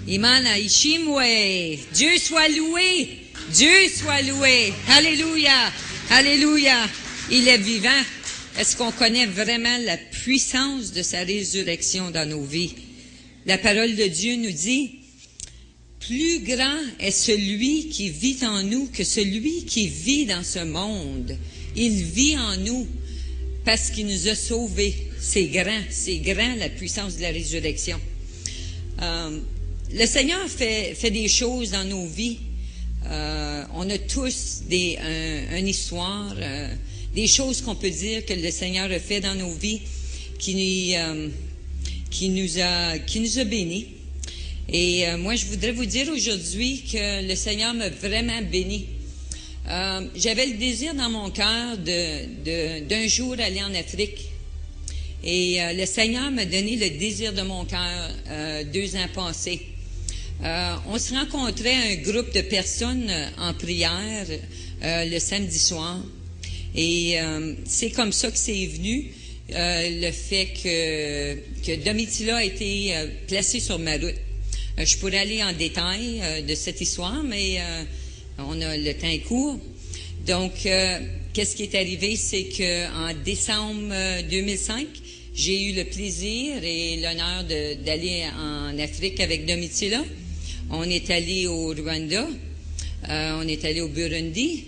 Imana Ishimwe. Dieu soit loué. Dieu soit loué. Alléluia. Alléluia. Il est vivant. Est-ce qu'on connaît vraiment la puissance de sa résurrection dans nos vies? La parole de Dieu nous dit, plus grand est celui qui vit en nous que celui qui vit dans ce monde. Il vit en nous parce qu'il nous a sauvés. C'est grand la puissance de la résurrection. Le Seigneur fait des choses dans nos vies. On a tous une histoire, des choses qu'on peut dire que le Seigneur a fait dans nos vies qui nous a bénis. Et moi, je voudrais vous dire aujourd'hui que le Seigneur m'a vraiment béni. J'avais le désir dans mon cœur d'un jour aller en Afrique. Et le Seigneur m'a donné le désir de mon cœur 2 ans passés. On se rencontrait un groupe de personnes en prière le samedi soir. Et c'est comme ça que c'est venu, le fait que Domitila a été placée sur ma route. Je pourrais aller en détail de cette histoire, mais le temps est court. Donc, qu'est-ce qui est arrivé, c'est qu'en décembre 2005, j'ai eu le plaisir et l'honneur d'aller en Afrique avec Domitila. On est allé au Rwanda, on est allé au Burundi,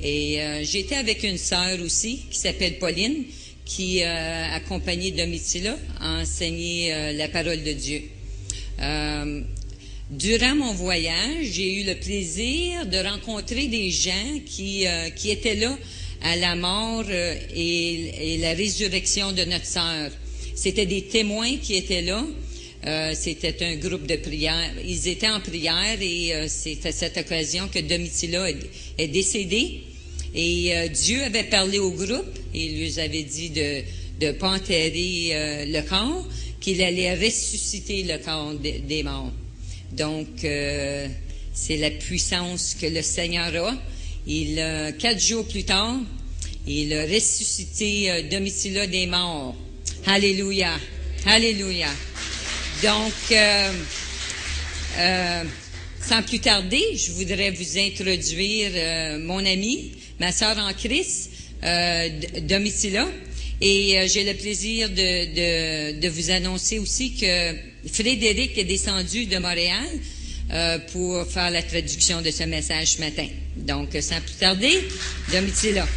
et j'étais avec une sœur aussi qui s'appelle Pauline, qui a accompagné Domitila à enseigner la parole de Dieu. Durant mon voyage, j'ai eu le plaisir de rencontrer des gens qui étaient là à la mort et la résurrection de notre sœur. C'était des témoins qui étaient là. C'était un groupe de prière. Ils étaient en prière et c'est à cette occasion que Domitila est décédée. Et Dieu avait parlé au groupe et il lui avait dit de ne pas enterrer le corps, qu'il allait ressusciter le corps des morts. Donc, c'est la puissance que le Seigneur a. 4 jours plus tard, il a ressuscité Domitila des morts. Alléluia. Alléluia. Donc, sans plus tarder, je voudrais vous introduire mon amie, ma sœur en Christ, Domitila. Et j'ai le plaisir de vous annoncer aussi que Frédéric est descendu de Montréal pour faire la traduction de ce message ce matin. Donc, sans plus tarder, Domitila.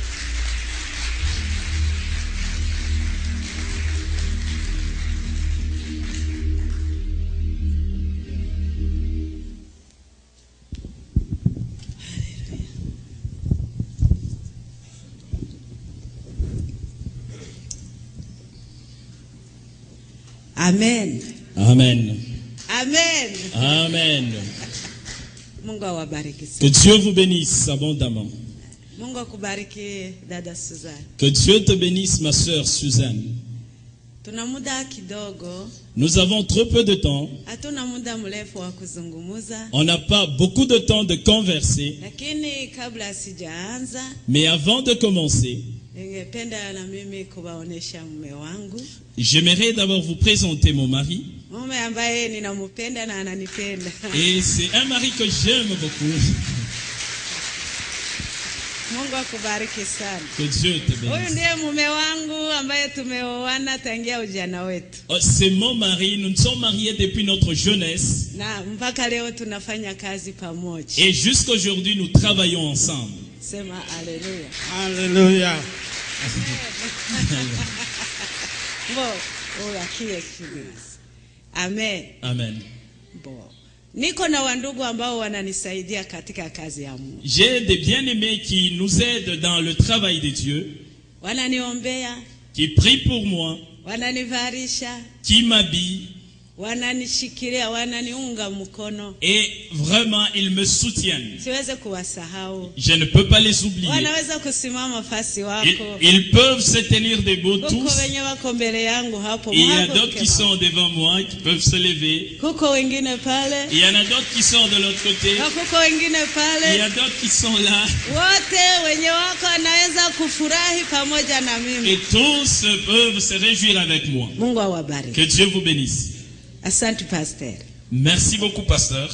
Amen. Amen. Amen. Amen. Mungu awabariki Que sana. Dieu vous bénisse abondamment. Mungu akubariki dada Suzanne. Que Dieu te bénisse, ma sœur Suzanne. Tuna muda kidogo, Nous avons trop peu de temps. hatuna muda mrefu wa kuzungumuza, On n'a pas beaucoup de temps de converser. lakini kabla sijaanza, Mais avant de commencer, ningependa na mimi kuwaonesha mume wangu, j'aimerais d'abord vous présenter mon mari. mume ambaye ninampenda na ananipenda. Et c'est un mari que j'aime beaucoup. Mungu akubariki sana. Que Dieu te Huyu bénisse. ndiye mume wangu ambaye tumeoana tangia ujana wetu, Oh, c'est mon mari. Nous nous sommes mariés depuis notre jeunesse. na mpaka leo tunafanya kazi pamoja. Et jusqu'aujourd'hui, nous travaillons ensemble. Sema haleluya. Hallelujah. Bo, urakie kibisi. Amen. Amen. Bo. Niko na wandugu ambao wananisaidia katika kazi ya Mungu. J'ai des bien-aimés qui nous aident dans le travail de Dieu, Wananiombea, qui prient pour moi, wananivarisha, qui m'habillent. wananishikilia, wananiunga mkono. Et vraiment, ils me soutiennent. Siweze kuwasahau. Je ne peux pas les oublier. Wanaweza kusimama fasi wako. Ils peuvent se tenir debout Kuko tous. wenye wako mbele yangu hapo. Et il y a Mwako d'autres qui mkema. sont devant moi, qui peuvent se lever. Kuko wengine pale. Il y en a d'autres qui sont de l'autre côté. Na kuko wengine Il y pale. a d'autres qui sont là. Wote wenye wako anaweza kufurahi pamoja na mimi. Et tous peuvent se réjouir avec moi. Mungu awabariki. Que Dieu vous bénisse. Asante pastor. Merci beaucoup, pasteur.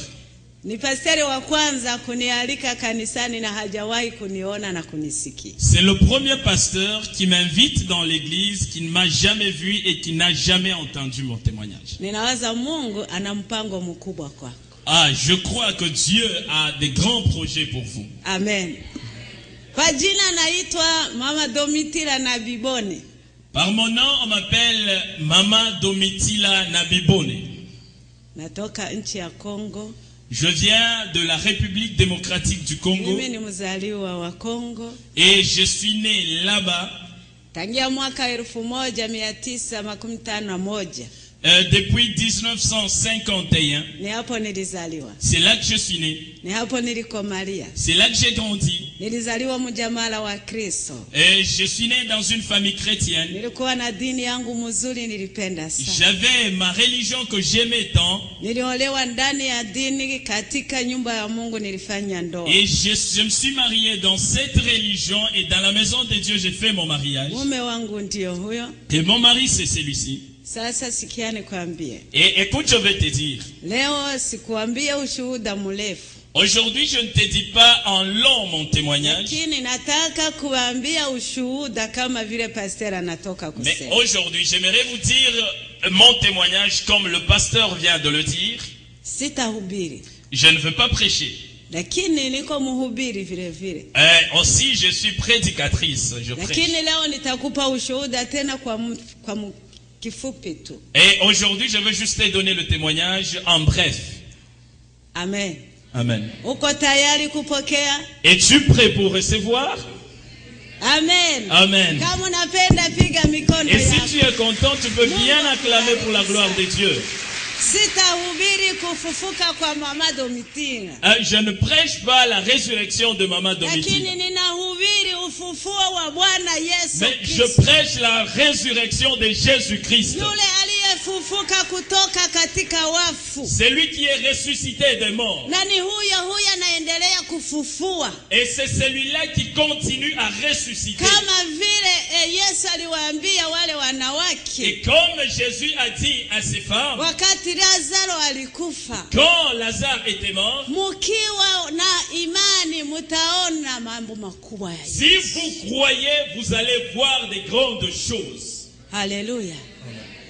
Ni pasteri wa kwanza kunialika kanisani na hajawahi kuniona na kunisikia. C'est le premier pasteur qui m'invite dans l'église, qui ne m'a jamais vu et qui n'a jamais entendu mon témoignage. Ninawaza Mungu ana mpango mkubwa kwako. Ah, je crois que Dieu a des grands projets pour vous. Amen. Kwa jina naitwa Mama Domitila Nabibone. Par mon nom, on m'appelle Mama Domitila Nabibone. Natoka nchi ya Kongo. Je viens de la République démocratique du Congo. Mimi ni mzaliwa wa Kongo. Et je suis né là-bas. Tangia mwaka 1951. Depuis 1951. Ni hapo nilizaliwa. C'est là que je suis né. Ni hapo nilikomalia. C'est là que j'ai grandi. Nilizaliwa mjamala wa Kristo. Et je suis né dans une famille chrétienne. Nilikuwa na dini yangu mzuri nilipenda sana. J'avais ma religion que j'aimais tant. Niliolewa ndani ya dini katika nyumba ya Mungu nilifanya ndoa. Et je me suis marié dans cette religion et dans la maison de Dieu j'ai fait mon mariage. Mume wangu ndio huyo. Et mon mari c'est celui-ci. Sasa sikia nikwambie. Et écoute, je vais te dire. Leo sikuambia ushuhuda mrefu. Aujourd'hui, je ne te dis pas en long mon témoignage. Lakini nataka kuambia ushuhuda kama vile pasteur anatoka kusema. Mais aujourd'hui, j'aimerais vous dire mon témoignage comme le pasteur vient de le dire. Sitahubiri. Je ne veux pas prêcher. Lakini niko mhubiri vile vile. Aussi, je suis prédicatrice, je prêche. Lakini leo nitakupa ushuhuda tena kwa kifupi tu. Et aujourd'hui, je veux juste te donner le témoignage en bref. Amen. Amen. Uko tayari kupokea? Es-tu prêt pour recevoir? Amen. Amen. Kama unapenda piga mikono Et yako. si tu es content, tu peux bien acclamer pour la gloire de Dieu. Sitahubiri kufufuka kwa Mama Domitila. Je ne prêche pas la résurrection de Mama Domitila. Lakini ninahubiri ufufuo wa Bwana Yesu Mais Kristo. je prêche la résurrection de Jésus-Christ. Yule aliyefufuka kutoka katika wafu. C'est lui qui est ressuscité des morts. Na ni huyo anaendelea kufufua. Et c'est celui-là qui continue à ressusciter. Kama vile Yesu aliwaambia wale wanawake. Et comme Jésus a dit à ces femmes, wakati Lazaro alikufa, quand Lazare était mort, mukiwa na imani mutaona mambo makubwa ya Yesu. si vous croyez, vous allez voir des grandes choses. Haleluya.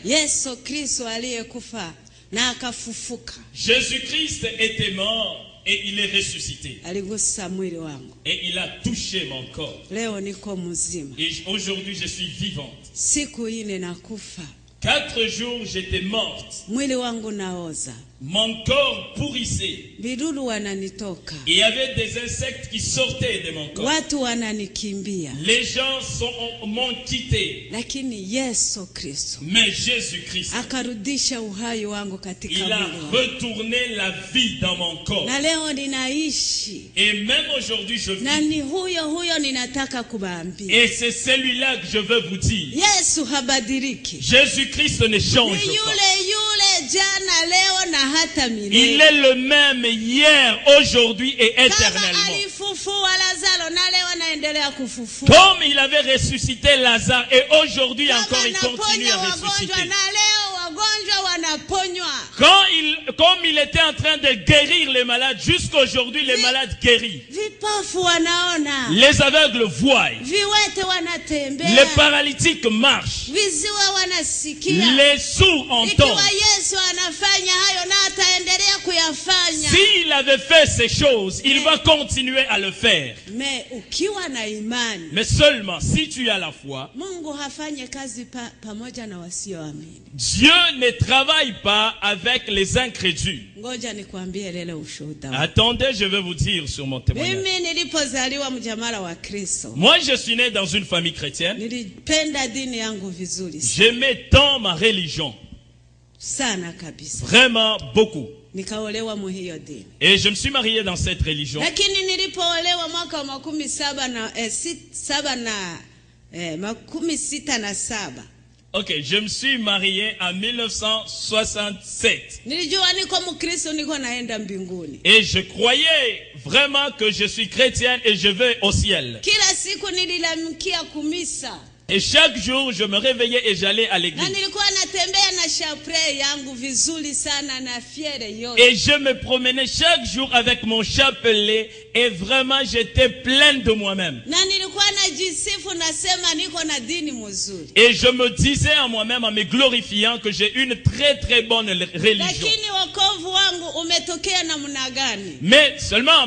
Yesu Kristo aliyekufa na akafufuka. Jésus-Christ était mort et il est ressuscité. Aligusa mwili wangu. Et il a touché mon corps. Leo niko mzima. Et aujourd'hui, je suis vivante. Siku ine nakufa. 4 jours, j'étais morte. Mwili wangu naoza. Mon corps pourrissait. Vidudu wananitoka. Il y avait des insectes qui sortaient de mon corps. Watu wananikimbia. Les gens m'ont quitté. Lakini Yesu Kristo, mais Jésus-Christ, akarudisha uhai wangu katika il mwili a wangu. retourné la vie dans mon corps. Na leo ninaishi. Et même aujourd'hui, je vis. Na ni huyo ninataka kubaambia. Et c'est celui-là que je veux vous dire. Yesu habadiliki. Jésus-Christ ne change Ni pas. yule jana leo na hata milele. Il est le même hier, aujourd'hui et Kama éternellement. alifufua Lazaro na leo anaendelea kufufua. Comme il avait ressuscité Lazare et aujourd'hui Kama encore il continue anaponya à wagonjwa ressusciter. na leo wagonjwa wanaponywa. Comme il était en train de guérir les malades, jusqu'aujourd'hui les malades guéris. Vipofu wanaona. Les aveugles voient. Viwete wanatembea. Les paralytiques marchent. Viziwa wanasikia. Les sourds entendent. Ikiwa Yesu anafanya hayo na ataendelea kuyafanya. S'il avait fait ces choses, il va continuer à le faire. Mais ukiwa na imani. Mais seulement si tu as la foi. Mungu hafanye kazi pamoja na wasioamini. Dieu ne travaille pas avec les incrédules. Ngoja nikwambie lele ushuhuda. Attendez, je vais vous dire sur mon témoignage. Mimi nilipozaliwa mjamala wa Kristo. Moi, je suis né dans une famille chrétienne. Nilipenda dini yangu vizuri. J'aimais tant ma religion. Sana kabisa. Vraiment beaucoup. Nikaolewa mu hiyo dini. Et je me suis marié dans cette religion. Lakini nilipoolewa mwaka wa 67. Ok, je me suis marié en 1967. Nilijua niko Mkristo niko naenda mbinguni. Et je croyais vraiment que je suis chrétienne et je vais au ciel. Kila siku nililamkia kumisa. Et chaque jour, je me réveillais et j'allais à Na l'église. nilikuwa natembea na chapeau yangu vizuri sana na fiere yote. Et je me promenais chaque jour avec mon chapelet et vraiment j'étais pleine de moi-même. Na nilikuwa najisifu nasema niko na dini mzuri. Et je me disais à moi-même, en me glorifiant, que j'ai une très très bonne religion. Lakini wokovu wangu umetokea namna gani? Mais seulement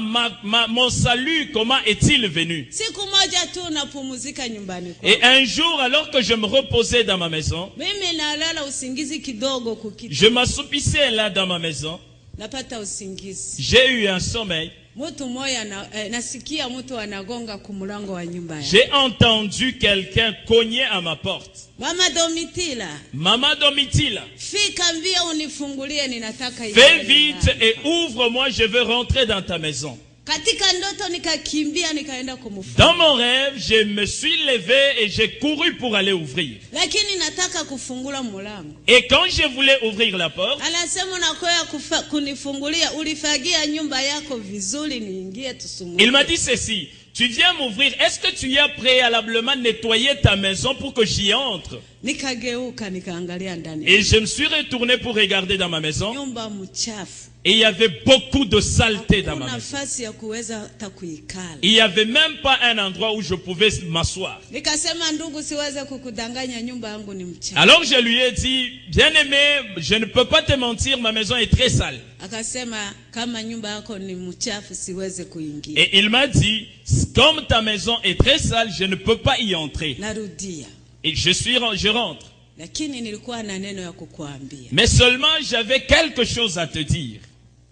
mon salut, comment est-il venu? Siku moja tu napumzika nyumbani kwangu. Et un jour, alors que je me reposais dans ma maison, Mimi nalala usingizi kidogo kukiti. je m'assoupissais là dans ma maison, Napata usingizi. j'ai eu un sommeil. Mtu moya nasikia mtu anagonga kumulango wa nyumba yangu. J'ai entendu quelqu'un cogner à ma porte. Mama Domitila, Maman Domitila, fika mbio unifungulie ninataka fais vite et ouvre-moi, je veux rentrer dans ta maison. Katika ndoto nikakimbia nikaenda kumfunga. Dans mon rêve, je me suis levé et j'ai couru pour aller ouvrir. Lakini nataka kufungula mulango. Et quand je voulais ouvrir la porte, Anasema unakoya kunifungulia ulifagia nyumba yako vizuri niingie tusumuke. il m'a dit ceci: tu viens m'ouvrir, est-ce que tu as préalablement nettoyé ta maison pour que j'y entre? Nikageuka nikaangalia ndani. Et je me suis retourné pour regarder dans ma maison. Nyumba mchafu. Et il y avait beaucoup de saleté dans ma maison. Nafasi ya kuweza hata kuikala. Il n'y avait même pas un endroit où je pouvais m'asseoir. Nikasema ndugu siweze kukudanganya nyumba yangu ni mchafu. Alors je lui ai dit, bien-aimé, je ne peux pas te mentir, ma maison est très sale. Akasema kama nyumba yako ni mchafu siweze kuingia. Et il m'a dit, comme ta maison est très sale, je ne peux pas y entrer. Narudia. Et je rentre. Lakini nilikuwa na neno ya kukuambia. Mais seulement j'avais quelque chose à te dire.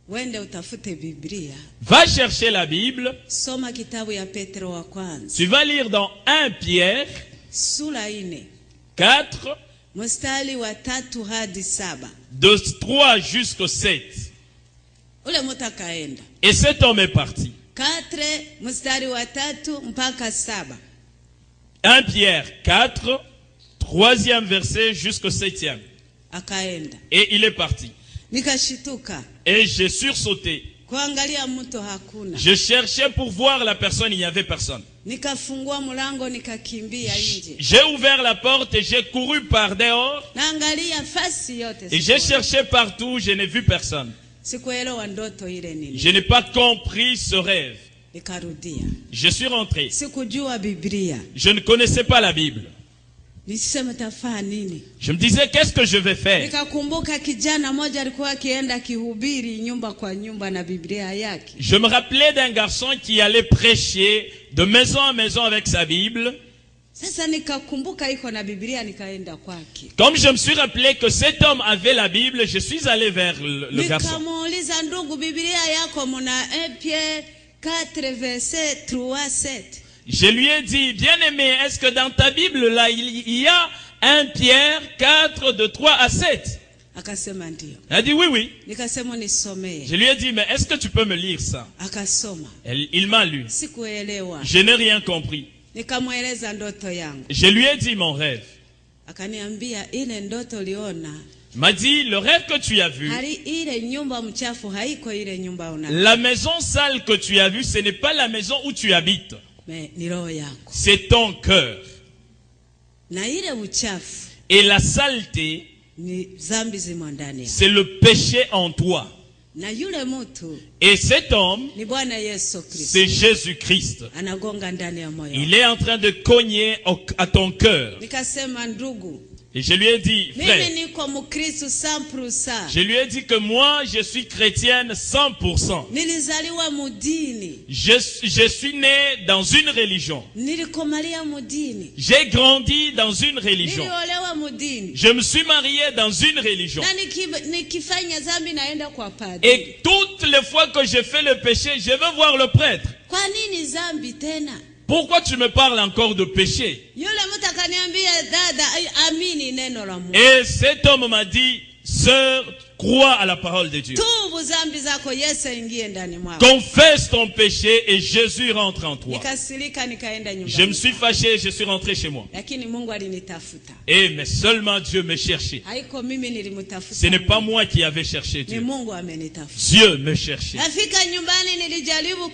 Wende utafute Biblia. Va chercher la Bible. Soma kitabu ya Petro wa kwanza. Tu vas lire dans 1 Pierre Sura 4, mstari wa 3 hadi 7. de 3 jusqu'au 7. Ule mtu akaenda. Et cet homme est parti. 4 mstari wa 3 mpaka 7. 1 Pierre 4, 3e verset jusqu'au 7e. Akaenda. Et il est parti. Nikashituka. Et j'ai sursauté. Kuangalia mtu hakuna. Je cherchais pour voir la personne, il n'y avait personne. Nikafungua mlango nikakimbia nje. J'ai ouvert la porte et j'ai couru par dehors. Naangalia fasi yote. Et j'ai cherché partout, je n'ai vu personne. Sikuelewa ndoto ile nini. Je n'ai pas compris ce rêve. Nikarudia. Je suis rentré. Sikujua Biblia. Je ne connaissais pas la Bible. Nisema tafaa nini? Je me disais, qu'est-ce que je vais faire? Nikakumbuka kijana mmoja alikuwa akienda kihubiri nyumba kwa nyumba na Biblia yake. Je me rappelais d'un garçon qui allait prêcher de maison en maison avec sa Bible. Sasa nikakumbuka iko na Biblia nikaenda kwake. Comme je me suis rappelé que cet homme avait la Bible, je suis allé vers le garçon. Nikamuuliza, ndugu, Biblia yako muna 1 Pierre 4 verset 3-7. Je lui ai dit, bien-aimé, est-ce que dans ta Bible, là, il y a 1 Pierre 4, de 3 à 7? Akasema ndio. Il a dit, oui, oui. Nikasema nisomee. Je lui ai dit, mais est-ce que tu peux me lire ça? Akasoma. Il m'a lu. Sikuelewa. Je n'ai rien compris. Nikamweleza ndoto yangu. Je lui ai dit mon rêve. Akaniambia ile ndoto uliona. Il m'a dit, le rêve que tu as vu, Hali ile nyumba mchafu haiko ile nyumba una. la maison sale que tu as vue, ce n'est pas la maison où tu habites. Me ni roho yako. C'est ton cœur. Na ile uchafu Et la saleté, ni dhambi zimo ndani. c'est le péché en toi. Na yule mtu Et cet homme, ni Bwana Yesu Kristo. c'est Jésus-Christ. Anagonga ndani ya moyo. Il est en train de cogner à ton cœur. Nikasema ndugu, Et je lui ai dit, frère, mimi niko Mkristo 100%. je lui ai dit que moi, je suis chrétienne 100%. Nilizaliwa mudini. Je suis né dans une religion. Nilikomalia mudini. J'ai grandi dans une religion. Niliolewa mudini. Je me suis marié dans une religion. Na nikifanya dhambi naenda kwa padri. Et toutes les fois que je fais le péché, je veux voir le prêtre. Kwa nini dhambi tena? Pourquoi tu me parles encore de péché? Yule mtu akaniambia, dada, amini neno la Mungu. Et cet homme m'a dit, sœur, Crois à la parole de Dieu. Tubu zambi zako, Yesu aingie ndani mwako. Confesse ton péché et Jésus rentre en toi. Nikasirika nikaenda nyumbani. Je me suis fâché, je suis rentré chez moi. Lakini Mungu alinitafuta. Mais seulement Dieu me cherchait. Haiko mimi nilimtafuta. Ce n'est pas moi qui avais cherché Ni Dieu. Mungu amenitafuta. Dieu me cherchait. Nafika nyumbani nilijaribu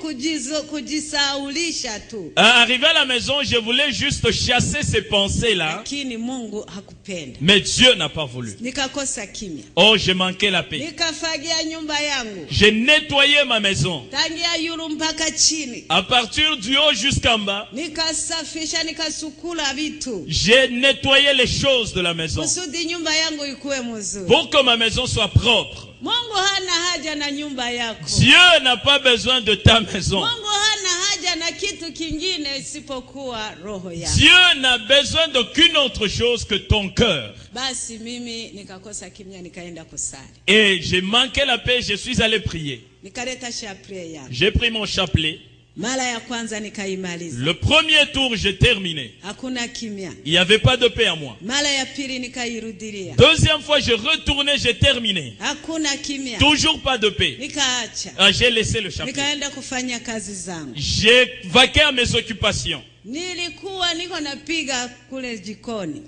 kujisaulisha tu. Arrivé à la maison, je voulais juste chasser ces pensées-là. Lakini Mungu hakupenda. Mais Dieu n'a pas voulu. Nikakosa kimya. Oh, j'ai manqué la paix. Nikafagia nyumba yangu. J'ai nettoyé ma maison. Tangia yulu mpaka chini. À partir du haut jusqu'en bas. Nikasafisha, nikasukula vitu. J'ai nettoyé les choses de la maison. Kusudi nyumba yangu ikuwe mzuri. Pour que ma maison soit propre. Mungu hana haja na nyumba yako. Dieu n'a pas besoin de ta maison. Mungu hana haja na kitu kingine isipokuwa roho yako. Dieu n'a besoin d'aucune autre chose que ton cœur. Basi mimi nikakosa kimya, nikaenda kusali. Et j'ai manqué la paix, je suis allé prier. Nikaleta chapelet yangu. J'ai pris mon chapelet. Mara ya kwanza nikaimaliza. Le premier tour, j'ai terminé. Hakuna kimya. Il n'y avait pas de paix à moi. Mara ya pili nikairudilia. Deuxième fois, je retournais, j'ai terminé. Hakuna kimya. Toujours pas de paix. Nikaacha. J'ai laissé le chapelet. Nikaenda kufanya kazi zangu. J'ai vaqué à mes occupations. Nilikuwa niko napiga kule jikoni.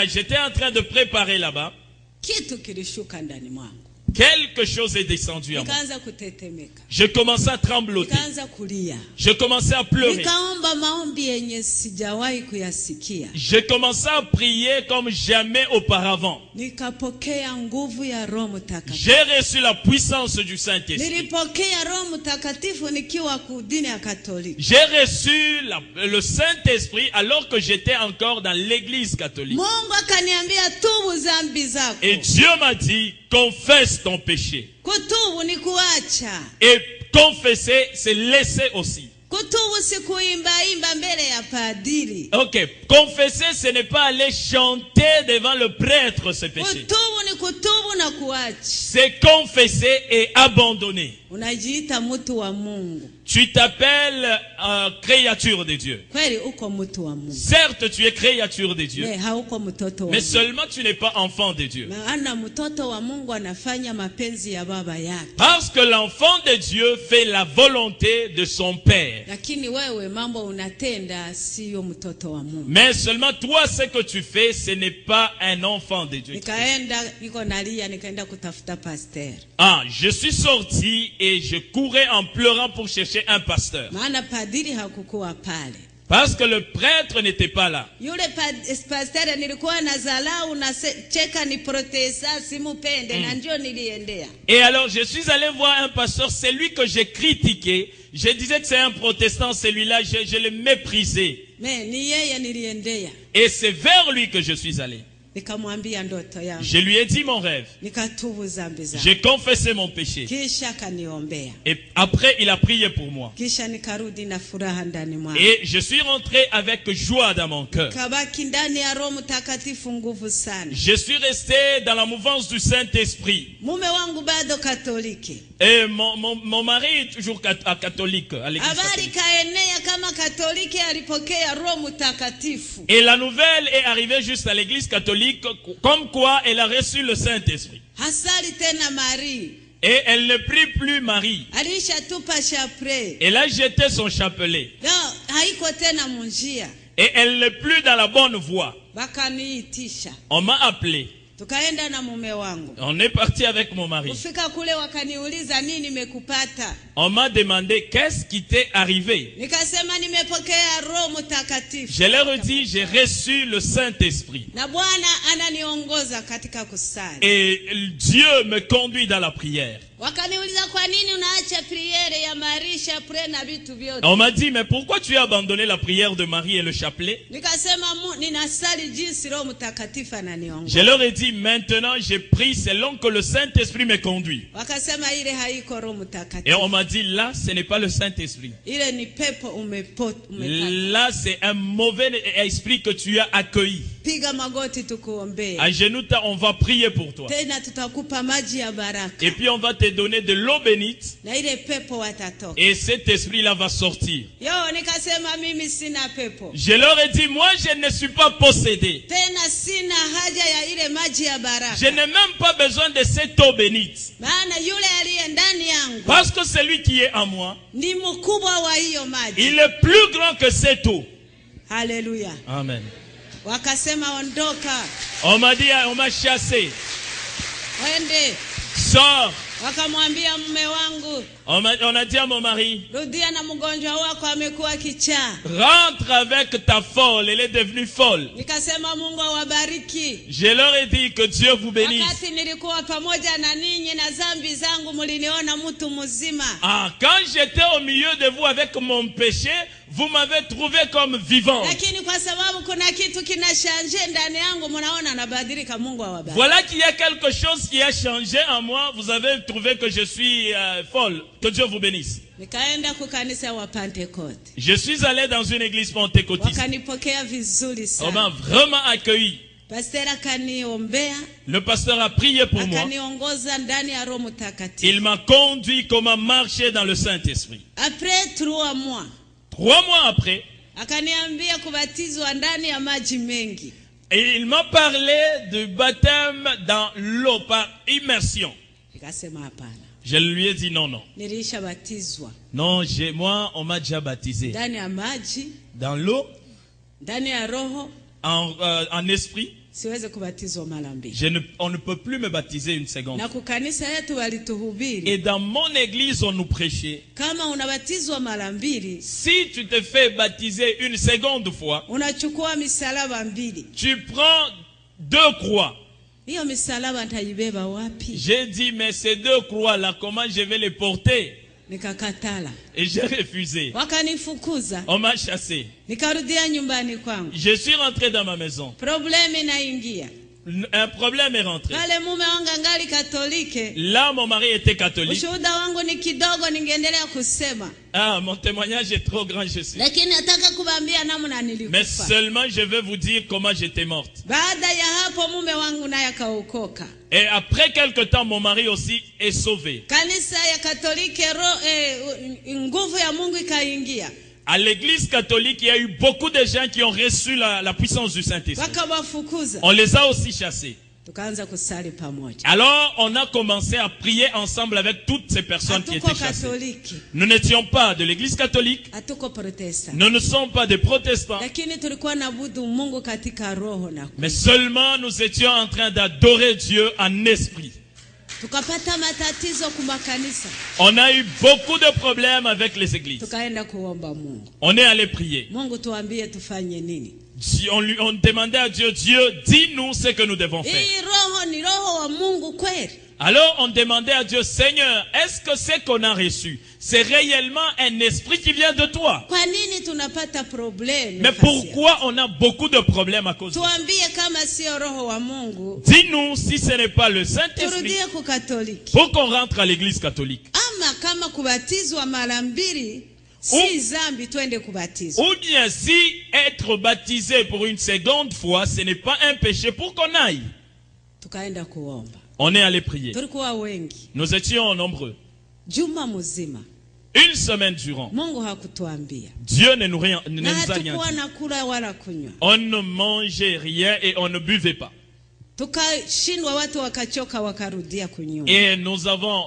J'étais en train de préparer là-bas. Kitu kilishuka ndani mwangu. Quelque chose est descendu à moi. Nikaanza kutetemeka. Je commençais à trembloter. Nikaanza kulia. Je commençais à pleurer. Nikaomba maombi yenye sijawahi kuyasikia. Je commençais à prier comme jamais auparavant. Nikapokea nguvu ya Roho Mtakatifu. J'ai reçu la puissance du Saint-Esprit. Nilipokea Roho Mtakatifu nikiwa dini ya Katoliki. J'ai reçu le Saint-Esprit alors que j'étais encore dans l'église catholique. Mungu akaniambia tubu zambi zako. Et Dieu m'a dit, confesse ton péché. Kutubu ni kuacha. Et confesser, c'est laisser aussi. Kutubu si kuimba mbele ya padiri. Ok, confesser, ce n'est pas aller chanter devant le prêtre ce péché. Kutubu ni kutubu na kuacha. C'est confesser et abandonner. Unajiita mtu wa Mungu. Tu t'appelles créature de Dieu. Kweli uko mtu wa Mungu. Certes, tu es créature de Dieu. Hauko mtoto wa Mais Mungu. seulement tu n'es pas enfant de Dieu. Maana mtoto wa Mungu anafanya mapenzi ya baba yake. Parce que l'enfant de Dieu fait la volonté de son père. Lakini wewe mambo unatenda sio mtoto wa Mungu. Mais seulement toi, ce que tu fais, ce n'est pas un enfant de Dieu. Nikaenda niko nalia, nikaenda kutafuta pasteur. Je suis sorti et je courais en pleurant pour chercher un pasteur. Maana padiri hakukuwa pale. Parce que le prêtre n'était pas là. Yule pasteur nilikuwa nazalau na cheka ni protesta simupende na ndio niliendea. Et alors je suis allé voir un pasteur, c'est lui que j'ai critiqué. Je disais que c'est un protestant, celui-là, je le méprisais. Mais ni yeye niliendea. Et c'est vers lui que je suis allé. Nikamwambia ndoto yangu. Je lui ai dit mon rêve. Nikatubu zambi zangu. J'ai confessé mon péché. Kisha kaniombea. Et après, il a prié pour moi. Kisha nikarudi na furaha ndani mwangu. Et je suis rentré avec joie dans mon cœur. Kabaki ndani ya Roho Mtakatifu nguvu sana. Je suis resté dans la mouvance du Saint-Esprit. Mume wangu bado Katoliki. Et mon mari est toujours catholique à l'église catholique. Kaenea kama Katoliki alipokea Roho Mtakatifu. Et la nouvelle est arrivée juste à l'église catholique, comme quoi elle a reçu le Saint-Esprit. Hasali tena Marie. Et elle ne prie plus Marie. Alisha tupa chapelet. Elle a jeté son chapelet. Non, haiko tena munjia. Et elle n'est plus dans la bonne voie. Wakaniitisha. On m'a appelé. Tukaenda na mume wangu. On est parti avec mon mari. Kufika kule wakaniuliza nini nimekupata. On m'a demandé qu'est-ce qui t'est arrivé. Nikasema nimepokea Roho Mtakatifu. Je leur ai dit j'ai reçu le Saint-Esprit. Na Bwana ananiongoza katika kusali. Et Dieu me conduit dans la prière. Wakaniuliza kwa nini unaacha priere ya Marie chapelet na vitu vyote. On m'a dit mais pourquoi tu as abandonné la prière de Marie et le chapelet? Nikasema ninasali jinsi Roho Mtakatifu ananiongoza. Je leur ai dit maintenant j'ai pris selon que le Saint-Esprit me conduit. Wakasema ile haiko Roho Mtakatifu. Et on m'a dit là ce n'est pas le Saint-Esprit. Ile ni pepo umepata. Là c'est un mauvais esprit que tu as accueilli. piga magoti tukuombee. À genoux, on va prier pour toi. Tena tutakupa maji ya baraka. Et puis on va te donner de l'eau bénite. Na ile pepo watatoka. Et cet esprit-là va sortir. Yo, nikasema mimi sina pepo. Je leur ai dit, moi je ne suis pas possédé. Tena sina haja ya ile maji ya baraka. Je n'ai même pas besoin de cette eau bénite. Maana yule aliye ndani yangu. Parce que celui qui est en moi, Ni mkubwa wa hiyo maji. il est plus grand que cette eau. Haleluya. Amen. Wakasema ondoka. On m'a dit, on m'a chassé. Wende. Sors. Wakamwambia mume wangu, On a dit à mon mari, rudia na mgonjwa wako amekuwa kichaa. rentre avec ta folle, elle est devenue folle. Nikasema Mungu awabariki. Je leur ai dit que Dieu vous bénisse. Wakati nilikuwa pamoja na ninyi na dhambi zangu mliniona mtu mzima. Ah, quand j'étais au milieu de vous avec mon péché, vous m'avez trouvé comme vivant. Lakini kwa sababu kuna kitu kinashanje ndani yangu mnaona nabadilika. Mungu awabariki. Voilà qu'il y a quelque chose qui a changé en moi. Vous avez trouvé que je suis folle. Que Dieu vous bénisse. Nikaenda kwa kanisa wa Pentecote. Je suis allé dans une église pentecôtiste. Wakanipokea vizuri On m'a sana. vraiment accueilli. Pastor akaniombea, Le pasteur a prié pour moi. akaniongoza ndani ya Roho Mtakatifu. Il m'a conduit comment marcher dans le Saint-Esprit. Après 3 mois, 3 mois après, akaniambia kubatizwa ndani ya maji mengi. et il m'a parlé du baptême dans l'eau par immersion. Nikasema hapana. Je lui ai dit non, non. Nilishabatizwa Non, moi, on m'a déjà baptisé. ndani ya maji, Dans l'eau, ndani ya roho, en esprit. siweze kubatizwa mara mbili. On ne peut plus me baptiser une seconde. Na kukanisa yetu walituhubiri, Et dans mon église, on nous prêchait. kama unabatizwa mara mbili, Si tu te fais baptiser une seconde fois, unachukua misalaba mbili. tu prends 2 croix. Hiyo misalaba nitaibeba wapi? J'ai dit, mais ces 2 croix-là, comment je vais les porter? Nikakatala. Et j'ai refusé. Wakanifukuza. On m'a chassé. Nikarudia nyumbani kwangu. Je suis rentré dans ma maison. Probleme inaingia. Un problème est rentré. Pale mume wangu angali Katolike. Là, mon mari était catholique. Ushuhuda wangu ni kidogo, ningeendelea kusema. Ah, mon témoignage est trop grand, je sais. Lakini nataka kuwaambia namna Mais nilikufa. seulement je vais vous dire comment j'étais morte. Baada ya hapo mume wangu naye akaokoka. Et après quelque temps, mon mari aussi est sauvé. Kanisa ya Katolike nguvu ya Mungu ikaingia. À l'église catholique, il y a eu beaucoup de gens qui ont reçu la puissance du Saint-Esprit. Wakawafukuza. On les a aussi chassés. Tukaanza kusali pamoja. Alors, on a commencé à prier ensemble avec toutes ces personnes qui Hatuko étaient chassées. Katoliki, Nous n'étions pas de l'église catholique. hatuko Protestant. Nous ne sommes pas des protestants. Lakini tulikuwa naabudu Mungu katika roho na Mais seulement nous étions en train d'adorer Dieu en esprit. tukapata matatizo kwa makanisa. On a eu beaucoup de problèmes avec les églises. Tukaenda kuomba Mungu. On est allé prier. Mungu tuambie tufanye nini? On demandait à Dieu, Dieu, dis-nous ce que nous devons faire. Hii roho ni roho wa Mungu kweli? Alors on demandait à Dieu, Seigneur, est-ce que ce qu'on a reçu, c'est réellement un esprit qui vient de toi? Kwa nini tunapata problème? Mais pourquoi on a beaucoup de problèmes à cause de ça? Tuambie kama sio roho wa Mungu. Dis-nous si ce n'est pas le Saint-Esprit Turudie kwa Katoliki. pour qu'on rentre à l'église catholique. Ama kama kubatizwa mara mbili si zambi, twende kubatizwa. Ou bien si être baptisé pour une seconde fois, ce n'est pas un péché pour qu'on aille. Tukaenda kuomba. On est allé prier. Tulikuwa wengi. Nous étions nombreux. Juma mzima. Une semaine durant. Mungu hakutuambia. Dieu ne nous a rien Hatukuwa dit. na kula wala kunywa. On ne mangeait rien et on ne buvait pas. Tukashindwa, watu wakachoka wakarudia kunyuma. Et nous avons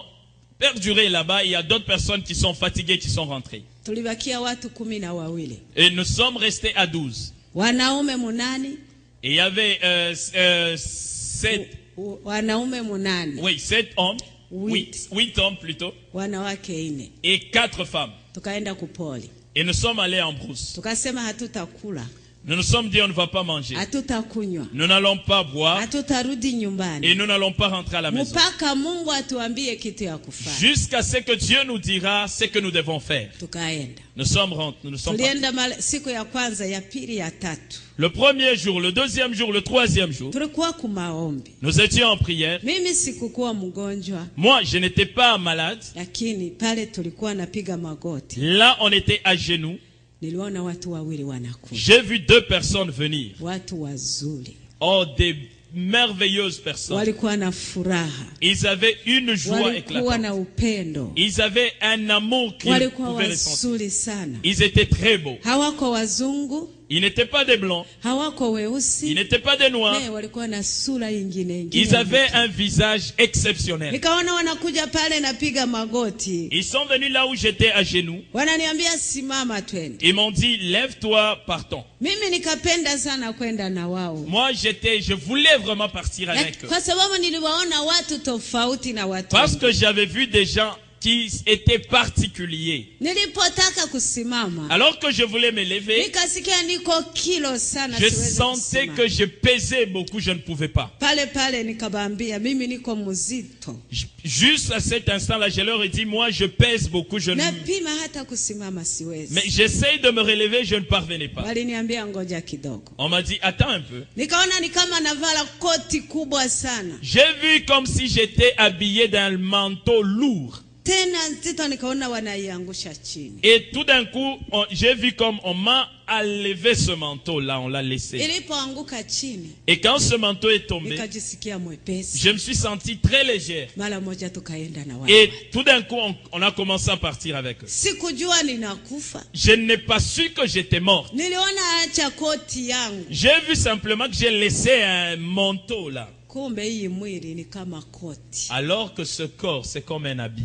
perduré là-bas. Il y a d'autres personnes qui sont fatiguées qui sont rentrées. Tulibakia watu 12. Et nous sommes restés à 12. Wanaume 8. Et il y avait 7 Wanaume 8. oui, 7 hommes. Huit. 8 hommes plutôt. Wanawake 4. Et 4 femmes. Tukaenda kupoli. Et nous sommes allés en brousse. Tukasema hatutakula. Nous nous sommes dit on ne va pas manger. Hatutakunywa. Nous n'allons pas boire. Hatutarudi Et nyumbani. nous n'allons pas rentrer à la maison. Mpaka Mungu atuambie kitu ya kufanya. Jusqu'à ce que Dieu nous dira ce que nous devons faire. Tukaenda. Nous sommes rentrés. Nous sommes partis. Tulienda siku ya kwanza, ya pili, ya tatu. Le premier jour, le deuxième jour, le troisième jour, Tulikuwa kumaombi. nous étions en prière. Mimi sikukuwa mgonjwa, Moi, je n'étais pas malade. lakini pale tulikuwa napiga magoti. Là, on était à genoux. niliona watu wawili wanakuja, J'ai vu 2 personnes venir. watu wazuri, Oh, des merveilleuses personnes. walikuwa na furaha, Ils avaient une joie walikuwa na éclatante. upendo, Ils avaient un amour qu'ils walikuwa pouvaient ressentir. wazuri sana. Ils étaient très beaux. Hawako wazungu, Ils n'étaient pas des blancs. hawako Ils weusi, n'étaient pas des noirs. walikuwa na sura ingine Ils avaient ingine. un visage exceptionnel. Nikaona wanakuja pale, napiga magoti, Ils sont venus là où j'étais à genoux. wananiambia simama twende. Ils m'ont dit, lève-toi, partons. Mimi nikapenda sana kwenda na wao, Moi, je voulais vraiment partir avec eux. kwa sababu niliwaona watu tofauti na watu Parce wengine. que j'avais vu des gens qui étaient particuliers. Nilipotaka kusimama, Alors que je voulais me lever, nikasikia niko kilo sana, je siwezi sentais kusimama. que je pesais beaucoup, je ne pouvais pas. Pale pale nikabambia mimi niko mzito, Juste à cet instant-là, je leur ai dit, moi, je pèse beaucoup, je ne... napima hata kusimama siwezi. Mais j'essaye de me relever, je ne parvenais pas. Waliniambia ngoja kidogo, On m'a dit, attends un peu. nikaona ni kama navala koti kubwa sana J'ai vu comme si j'étais habillé d'un manteau lourd. tena nzito, nikaona wanaiangusha chini. Et tout d'un coup, j'ai vu comme on m'a enlevé ce manteau-là, on l'a laissé. Ilipoanguka chini, Et quand ce manteau est tombé, nikajisikia mwepesi. je me suis senti très légère. Mara moja tukaenda na wao. Et tout d'un coup, on a commencé à partir avec eux. Sikujua ninakufa, Je n'ai pas su que j'étais morte. niliona acha koti yangu, J'ai vu simplement que j'ai laissé un manteau là. kumbe hii mwili ni kama koti. Alors que ce corps, c'est comme un habit.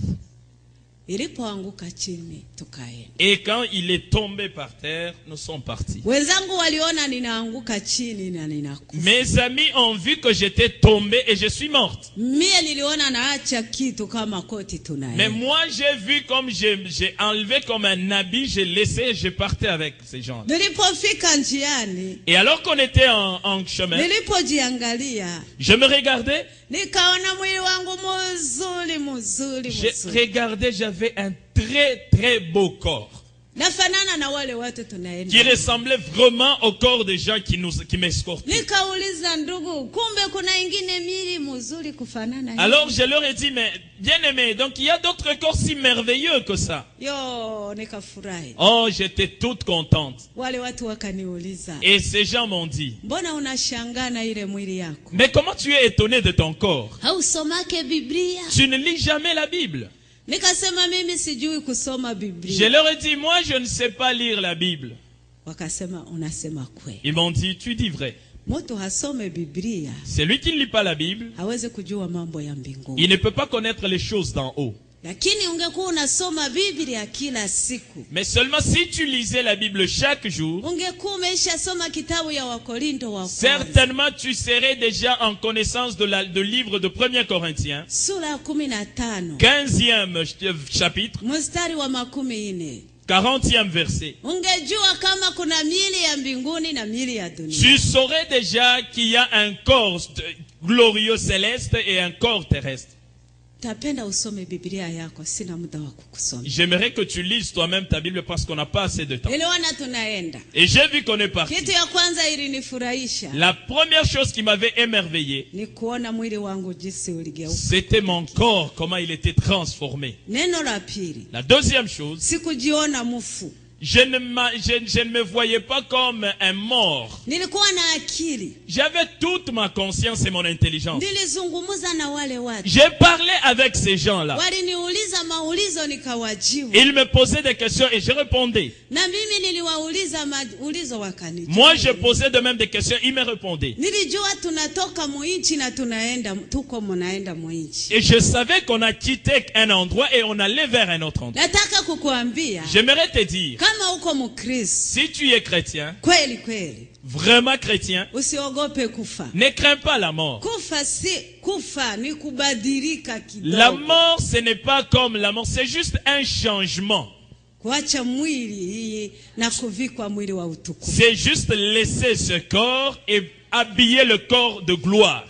Ilipoanguka chini tukaenda. Et quand il est tombé par terre, nous sommes partis. Wenzangu waliona ninaanguka chini na ninakufa. Mes amis ont vu que j'étais tombé et je suis morte. Mie niliona naacha kitu kama koti Mais tunaenda. moi, j'ai vu comme j'ai enlevé comme un habit, j'ai laissé, je partais avec ces gens. Nilipofika njiani, Et alors qu'on était en chemin, nilipojiangalia, je me regardais, nikaona mwili wangu mzuri mzuri j'ai mzuri. regardé, j'avais un très très beau corps Nafanana na wale watu qui tunaenda. ressemblait vraiment au corps des gens qui m'escortaient. Nikauliza ndugu, kumbe kuna ingine mili mzuri kufanana hivi? Alors je leur ai dit, mais bien aimé, donc il y a d'autres corps si merveilleux que ça. Yo, nikafurahi. Oh, j'étais toute contente. Wale watu wakaniuliza, Et ces gens m'ont dit, mbona unashangaa na ile mwili yako? mais comment tu es étonné de ton corps? Hausomake Biblia? Tu ne lis jamais la Bible. Nikasema mimi sijui kusoma Je Biblia. leur ai dit, moi je ne sais pas lire la Bible. Wakasema unasema kweli. Ils m'ont dit, tu dis vrai. Mtu hasome Biblia Celui qui ne lit pas la Bible, hawezi kujua mambo ya il mbinguni. ne peut pas connaître les choses d'en haut. Lakini ungekuwa unasoma Biblia kila siku, Mais seulement si tu lisais la Bible chaque jour, ungekuwa umeshasoma kitabu ya Wakorinto wa kwanza certainement tu serais déjà en connaissance de livre de 1 Corinthiens, sura ya 15 15e chapitre, mstari wa 40. 40e verset. Ungejua kama kuna miili ya mbinguni na miili ya dunia. Tu saurais déjà qu'il y a un corps glorieux céleste et un corps terrestre. Tapenda usome Biblia yako, sina muda wa kukusoma. J'aimerais que tu lises toi-même ta Bible parce qu'on n'a pas assez de temps. Elewana tunaenda. Et j'ai vu qu'on est parti. Kitu ya kwanza ilinifurahisha La première chose qui m'avait émerveillé, ni kuona mwili wangu jinsi uligeuka. c'était mon corps, comment il était transformé. Neno la pili, La deuxième chose, sikujiona mfu. je ne me voyais pas comme un mort. Nilikuwa na akili. J'avais toute ma conscience et mon intelligence. Nilizungumza na wale watu. J'ai parlé avec ces gens-là. Waliniuliza maulizo nikawajibu. Ils me posaient des questions et je répondais. Na mimi niliwauliza maulizo wakanijibu. Moi, je posais de même des questions, ils me répondaient. Nilijua tunatoka muinchi na tunaenda tuko munaenda muinchi. Et je savais qu'on a quitté un endroit et on allait vers un autre endroit. Nataka kukuambia J'aimerais te dire, kama uko Mkristo si tu es chrétien, kweli kweli, vraiment chrétien, usiogope kufa. ne crains pas la mort. Kufa ni kubadilika kidogo. La mort, ce n'est pas comme la mort, c'est juste un changement. Kuacha mwili hii na kuvikwa mwili wa utukufu. C'est juste laisser ce corps et habiller le corps de gloire.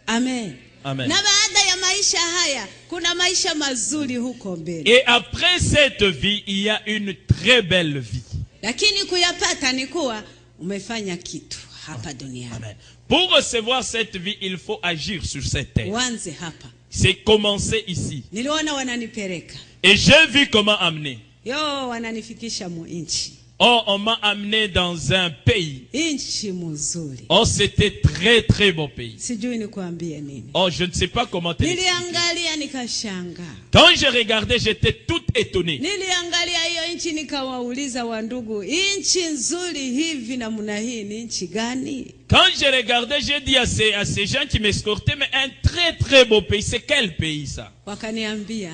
Amen. Amen. Na baada ya maisha haya kuna maisha mazuri huko mbele. Et après cette vie, il y a une très belle vie. Lakini kuyapata ni kuwa umefanya kitu hapa duniani. Amen. Pour recevoir cette vie, il faut agir sur cette terre. Uanze hapa. C'est commencer ici. Niliona wananipeleka. Et j'ai vu comment amener. Yo wananifikisha mu inchi. Oh, on m'a amené dans un pays. nchi mzuri. Oh, c'était très très beau pays. Sijui nikwambie nini. Oh, je ne sais pas comment te l'expliquer. Niliangalia nikashangaa. Quand je regardais, j'étais tout étonné. Niliangalia hiyo nchi nikawauliza wandugu, nchi nzuri hivi namna hii ni nchi gani? Quand je regardais, j'ai dit à ces gens qui m'escortaient, mais un très très beau pays, c'est quel pays ça? Wakaniambia,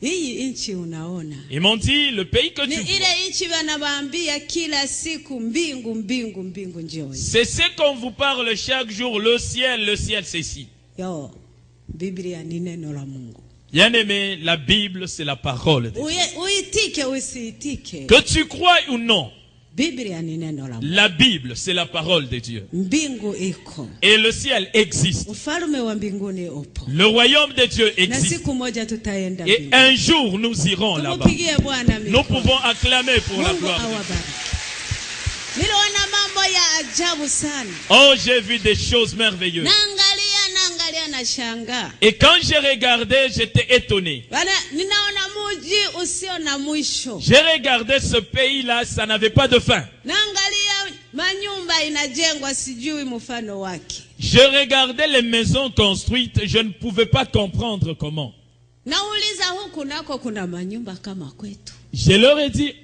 hii nchi unaona. Ils m'ont dit, le pays que tu Ni vois. ile nchi wanawaambia kila siku mbingu mbingu mbingu njoo. C'est ce qu'on vous parle chaque jour, le ciel c'est ici. Yo, Biblia ni neno la Mungu. Bien aimé, la Bible c'est la parole de Dieu. Uitike usiitike. Que tu crois ou non, Biblia ni neno la Mungu. la Bible c'est la parole de Dieu. Mbingu iko. Et le ciel existe. Ufalme wa mbinguni upo. Le royaume de Dieu Na existe. siku moja tutaenda Et mbinguni. un jour nous irons là-bas. Tumupigie Bwana Nous mikono. pouvons acclamer pour la Mungu gloire. awabariki. Niliona mambo ya ajabu sana. Oh, j'ai vu des choses merveilleuses. Naangalia na shanga. Et quand j'ai regardé, j'étais étonné. Bana, ninaona muji usio na mwisho. J'ai regardé ce pays-là, ça n'avait pas de fin. Naangalia manyumba inajengwa sijui mfano wake. Je regardais les maisons construites, je ne pouvais pas comprendre comment. Nauliza huku nako kuna manyumba kama kwetu. Je leur ai dit,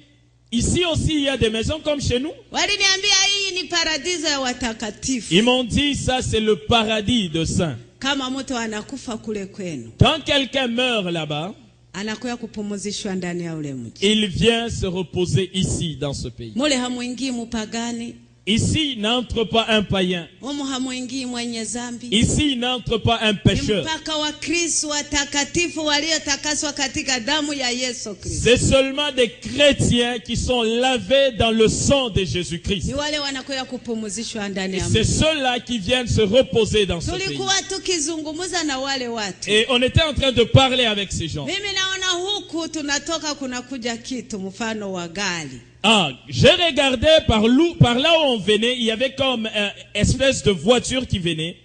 ici aussi il y a des maisons comme chez nous. Waliniambia hii ni paradiso ya watakatifu. Ils m'ont dit, ça c'est le paradis de saints. Kama mtu anakufa kule kwenu, Quand quelqu'un meurt là-bas, anakuya kupumzishwa ndani ya ule mji. il vient se reposer ici dans ce pays. Mule hamuingii mupagani, Ici n'entre pas un païen. humu hamuingii mwenye zambi. Ici n'entre pas un Ni pécheur. mpaka wa Kristo watakatifu waliotakaswa katika damu ya Yesu Kristo. C'est seulement des chrétiens qui sont lavés dans le sang de Jésus-Christ. Ni wale wanakuya kupumzishwa ndani Et ya c'est mji. ceux-là qui viennent se reposer dans ce pays. Tulikuwa tukizungumza na wale watu. Et on était en train de parler avec ces gens. Mimi naona huku tunatoka kunakuja kitu mfano wa gari. Ah, j'ai regardé par là où on venait, il y avait comme une espèce de voiture qui venait.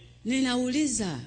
Ninauliza,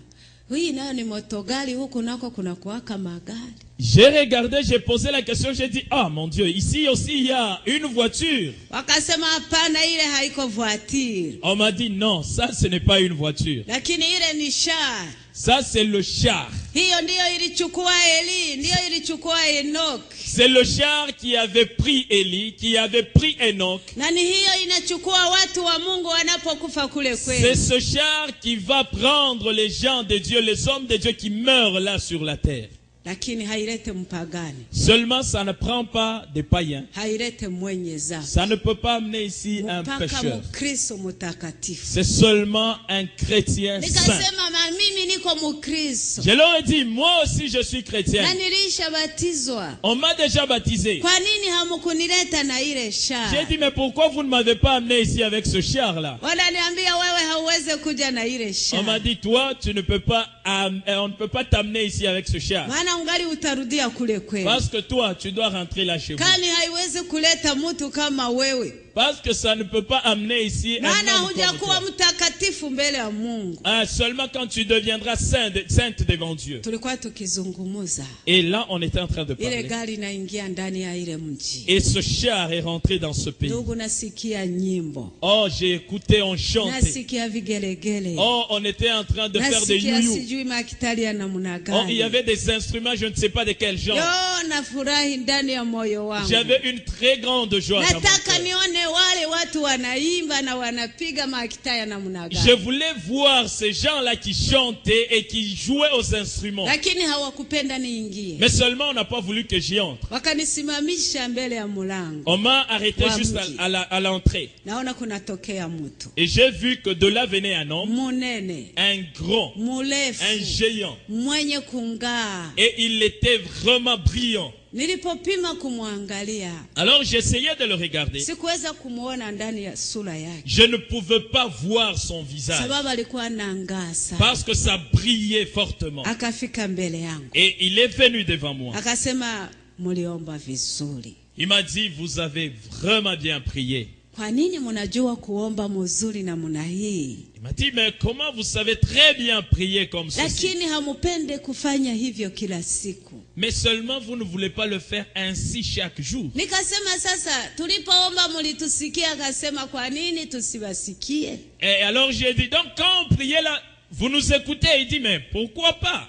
hii nayo ni motogari huku nako kuna kuwaka magari. J'ai regardé, j'ai posé la question, j'ai dit, ah mon Dieu, ici aussi il y a une voiture. Wakasema hapana, ile haiko voiture. On m'a dit, non, ça ce n'est pas une voiture. Lakini ile ni char. Ça c'est le char. Hiyo ndiyo ilichukua Eli, ndiyo ilichukua Enoch. C'est le char qui avait pris Élie, qui avait pris Enoch. Na ni hiyo inachukua watu wa Mungu wanapokufa kule C'est kwenu. ce char qui va prendre les gens de Dieu, les hommes de Dieu qui meurent là sur la terre. Lakini hailete mpagani, Seulement ça ne prend pas des païens. hailete mwenye zambi. Ça ne peut pas amener ici un Mpaka pécheur. Mkristo mtakatifu. C'est seulement un chrétien saint. Nikasema mimi niko Mkristo. Je leur ai dit, moi aussi je suis chrétien. Na nilishabatizwa. On m'a déjà baptisé. Kwa nini hamukunileta na ile J'ai shara? dit, mais pourquoi vous ne m'avez pas amené ici avec ce char-là? Wananiambia wewe hauwezi kuja na ile On m'a shara. dit, toi, tu ne peux pas, on ne peut pas t'amener ici avec ce char. Maana ungali utarudia kule kwenu. Parce que toi, tu dois rentrer là chez vous. Kani haiwezi kuleta mtu kama wewe. Parce que ça ne peut pas amener ici un Maana homme comme hujakuwa toi. mtakatifu mbele ya Mungu. Ah, seulement quand tu deviendras sainte devant Dieu. Tulikuwa tukizungumuza. Et là, on était en train de Ile parler. gari inaingia ndani ya ile mji. Et ce char est rentré dans ce pays. Ndugu, nasikia nyimbo. Oh, j'ai écouté, on chantait. Nasikia vigelegele. Oh, on était en train de faire des Nasikia youyou. sijui makitali ya namna Oh, il y gani. avait des instruments, je ne sais pas de quel genre. Yo, nafurahi ndani ya moyo wangu. J'avais une très grande joie dans mon Nataka cœur. nione wale watu wanaimba na wanapiga makita ya namna Je gani. voulais voir ces gens-là qui chantaient et qui jouaient aux instruments. Lakini hawakupenda niingie. Mais seulement on n'a pas voulu que j'y entre. Wakanisimamisha mbele ya mlango. On m'a arrêté Wa juste mji. à l'entrée. Naona kunatokea mtu. Et j'ai vu que de là venait un homme, Munene, un grand, un murefu, géant. mwenye kungaa. Et il était vraiment brillant. Nilipopima kumwangalia, Alors j'essayais de le regarder. sikuweza kumuona ndani ya sura yake. Je ne pouvais pas voir son visage. Sababu alikuwa anang'aa sana. Parce que ça brillait fortement. Akafika mbele yangu. Et il est venu devant moi. Akasema, muliomba vizuri. Il m'a dit, vous avez vraiment bien prié. kwa nini mnajua kuomba mzuri na mna hii? Il m'a dit, mais comment vous savez très bien prier comme ceci? Lakini hamupende kufanya hivyo kila siku. Mais seulement vous ne voulez pas le faire ainsi chaque jour. Nikasema sasa tulipoomba mlitusikia, akasema kwa nini tusibasikie? Et alors j'ai dit, donc quand on priait là, vous nous écoutez? Il dit, mais pourquoi pas?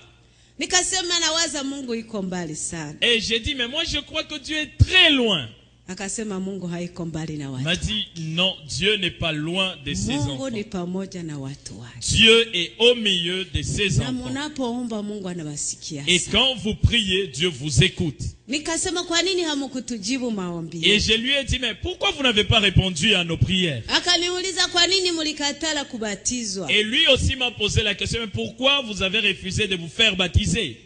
Nikasema nawaza Mungu iko mbali sana. Et j'ai dit, mais moi je crois que Dieu est très loin. Akasema Mungu haiko mbali na Il watu. m'a dit, non, Dieu n'est pas loin de ses Mungu enfants. ni pamoja na watu wake. Dieu est au milieu de ses Na enfants. mnapoomba Mungu anawasikia Et sana. quand vous priez, Dieu vous écoute. Nikasema kwa nini hamukutujibu maombi Et yetu? je lui ai dit, mais pourquoi vous n'avez pas répondu à nos prières? Akaniuliza kwa nini mlikatala kubatizwa? Et lui aussi m'a posé la question, mais pourquoi vous avez refusé de vous faire baptiser?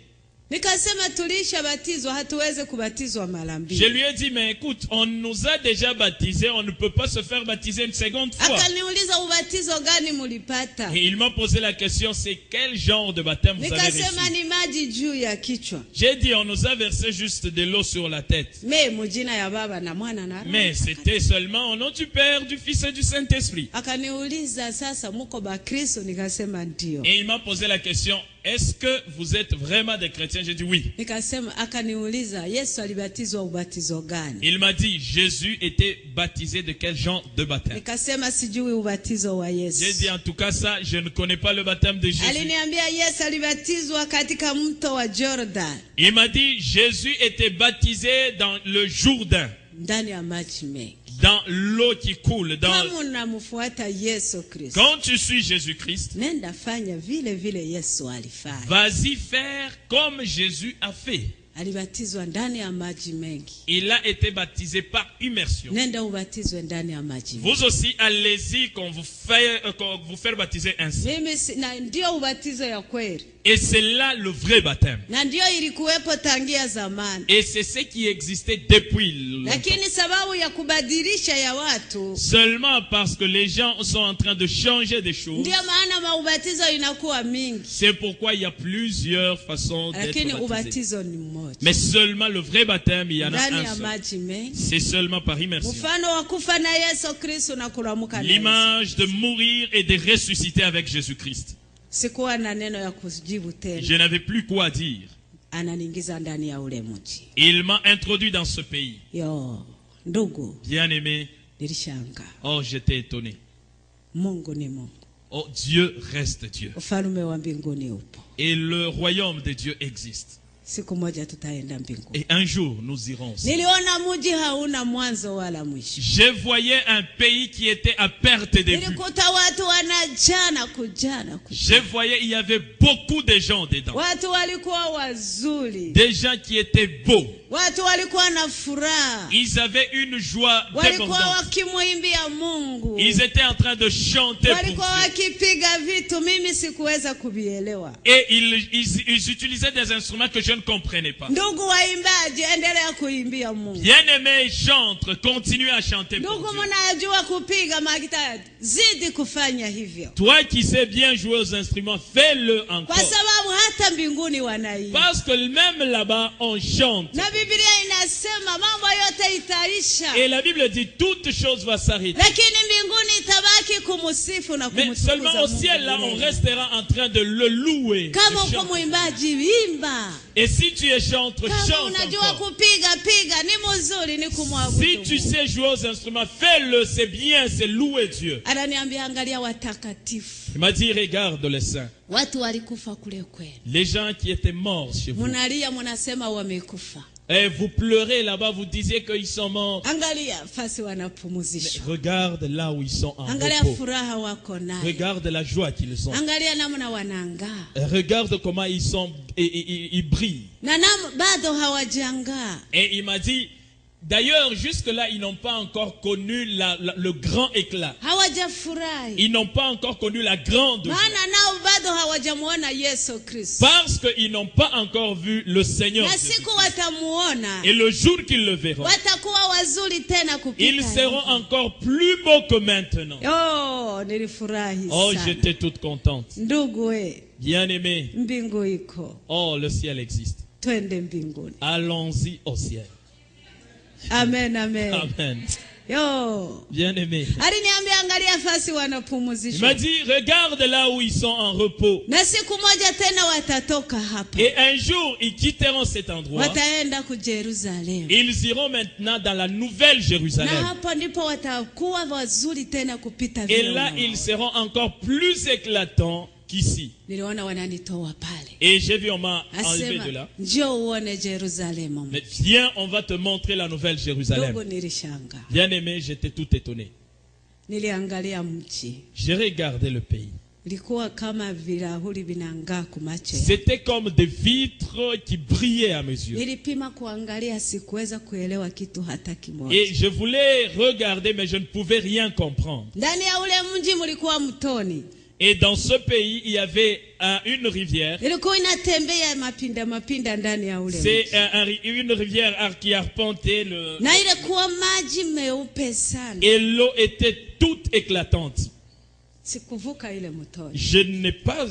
Nikasema tulishabatizwa, hatuweze kubatizwa mara mbili. Je lui ai dit, mais écoute, on nous a déjà baptisés, on ne peut pas se faire baptiser une seconde fois. Akaniuliza ubatizo gani mulipata? Et il m'a posé la question, c'est quel genre de baptême vous avez Nikasema reçu? ni maji juu ya kichwa. J'ai dit, on nous a versé juste de l'eau sur la tête. Me mujina ya Baba na Mwana na Roho. Mais c'était seulement au nom du Père, du Fils et du Saint-Esprit. Akaniuliza sasa muko bakristo? Nikasema ndio. Et il m'a posé la question, est-ce que vous êtes vraiment des chrétiens? J'ai dit oui. Nikasema, akaniuliza Yesu alibatizwa ubatizo gani? Il m'a dit, Jésus était baptisé de quel genre de baptême? Nikasema sijui ubatizo wa Yesu. J'ai dit, en tout cas ça, je ne connais pas le baptême de Jésus. Aliniambia Yesu alibatizwa katika mto wa Jordan, Il m'a dit, Jésus était baptisé dans le Jourdain, ndani ya maji mengi. dans l'eau qui coule. Kama unamfuata Yesu Kristo, Quand tu suis Jésus-Christ, nenda fanya vile vile Yesu alifanya. vas-y faire comme Jésus a fait. Alibatizwa ndani ya maji mengi. Il a été baptisé par immersion. Nenda ubatizwe ndani ya maji mengi. Vous aussi, allez-y qu'on vous fait baptiser ainsi. Mimi na ndio ubatizo ya kweli. Et c'est là le vrai baptême. Na ndio ilikuwepo tangia zamani. Et c'est ce qui existait depuis longtemps. Lakini sababu ya kubadilisha ya watu, Seulement parce que les gens sont en train de changer des choses. ndio maana maubatizo inakuwa mingi. C'est pourquoi il y a plusieurs façons d'être Lakini baptisé. ubatizo ni mmoja. Mais seulement le vrai baptême, il y en a Ndani un ya seul. maji mengi. C'est seulement par immersion. Mfano wa kufa na Yesu Kristo na kulamuka na Yesu. L'image de mourir et de ressusciter avec Jésus-Christ. Sikuwa na neno ya kujibu tena. Je n'avais plus quoi dire. Ananiingiza ndani ya ule mji. Il m'a introduit dans ce pays. Yo, ndugu, Bien-aimé, nilishanga. oh j'étais étonné. Mungu ni Mungu. Oh, Dieu reste Dieu. Ufalme wa mbinguni upo. Et le royaume de Dieu existe. Siku moja tutaenda mbinguni. Et un jour, nous irons aussi. Niliona mji hauna mwanzo wala mwisho. Je voyais un pays qui était à perte de vue. Nilikuta watu wanajana kujana. Je voyais, il y avait beaucoup de gens dedans. Watu walikuwa wazuri. Des gens qui étaient beaux. Watu walikuwa na furaha. Ils avaient une joie Walikuwa débordante. wakimuimbia Mungu. Ils étaient en train de chanter pour Walikuwa Dieu. wakipiga vitu mimi sikuweza kuvielewa. Et ils utilisaient des instruments que je ne comprenais pas. Ndugu waimbaji, endelea kuimbia Mungu. Bien-aimés chantres, continuez à chanter pour Ndugu Dieu. mnajua kupiga magita, zidi kufanya hivyo. Toi qui sais bien jouer aux instruments, fais-le Kwa encore. sababu hata mbinguni wanaimba. Parce que même là-bas, on chante. Na Biblia inasema mambo yote itaisha. Et la Bible dit, toute chose va s'arrêter. Lakini mbinguni itabaki kumusifu na Mais kumtukuza seulement au Mungu ciel, là, on milele. restera en train de le louer. de Kama uko chanter. mwimbaji imba. Et si tu es chantre, Kama chante unajua encore. kupiga piga, ni mzuri, ni kumwabudu. Si tu Mungu. sais jouer aux instruments, fais-le, c'est bien, c'est louer Dieu. Ananiambia angalia watakatifu. Il m'a dit, regarde les saints. Watu walikufa kule kwenu. Les gens qui étaient morts chez vous. Munalia munasema wamekufa. Et vous pleurez là-bas, vous disiez qu'ils sont morts. Angalia fasi wanapumuzishwa. Regarde là où ils sont en Angalia repos. furaha wako nayo. Regarde la joie qu'ils ont. Angalia namna wanangaa. Regarde comment ils sont, ils brillent. Na bado hawajangaa. Et il m'a dit, d'ailleurs, jusque-là, ils n'ont pas encore connu le grand éclat. Hawajafurahi. Ils n'ont pas encore connu la grande joie. Maana nao bado hawajamuona Yesu Kristo. Parce qu'ils n'ont pas encore vu le Seigneur. Na Jésus. siku watamuona. Et le jour qu'ils le verront, Watakuwa wazuri tena kupita. ils seront hivi. encore plus beaux que maintenant. Oh, nilifurahi Oh, sana. j'étais toute contente. Ndugu we, Bien-aimés, mbingu iko. oh, le ciel existe. Twende mbinguni. Allons-y au ciel. Amen, amen. Amen. Yo. Bien-aimé. Aliniambia angalia fasi Il m'a wanapumzishwa. dit, regarde là où ils sont en repos. Na siku moja tena watatoka hapa. Et un jour, ils quitteront cet endroit. Wataenda ku Jerusalem. Ils iront maintenant dans la nouvelle Na Jérusalem. hapo ndipo watakuwa wazuri tena kupita Et vile. là, unaona. ils seront encore plus éclatants qu'ici. Niliona wananitoa pale. Et j'ai vu, on m'a enlevé Asema de là. njoo uone Jerusalem. Mais viens, on va te montrer la nouvelle Jérusalem. Ndugu, nilishanga. Bien-aimé, j'étais tout étonné. Niliangalia mji. J'ai regardé le pays. Ilikuwa kama vilahuri vinangaa kumacho yangu. C'était comme des vitres qui brillaient à mes yeux. Nilipima kuangalia, sikuweza kuelewa kitu hata kimoja. Et je voulais regarder, mais je ne pouvais rien comprendre. Ndani ya ule mji mlikuwa mtoni. Et dans ce pays, il y avait une rivière. Ilikuwa inatembea mapinda ndani ya ule C'est mji. une rivière qui arpentait le... Na ilikuwa maji meupe sana. Et l'eau était toute éclatante. Sikuvuka ile mtoni. Je n'ai pas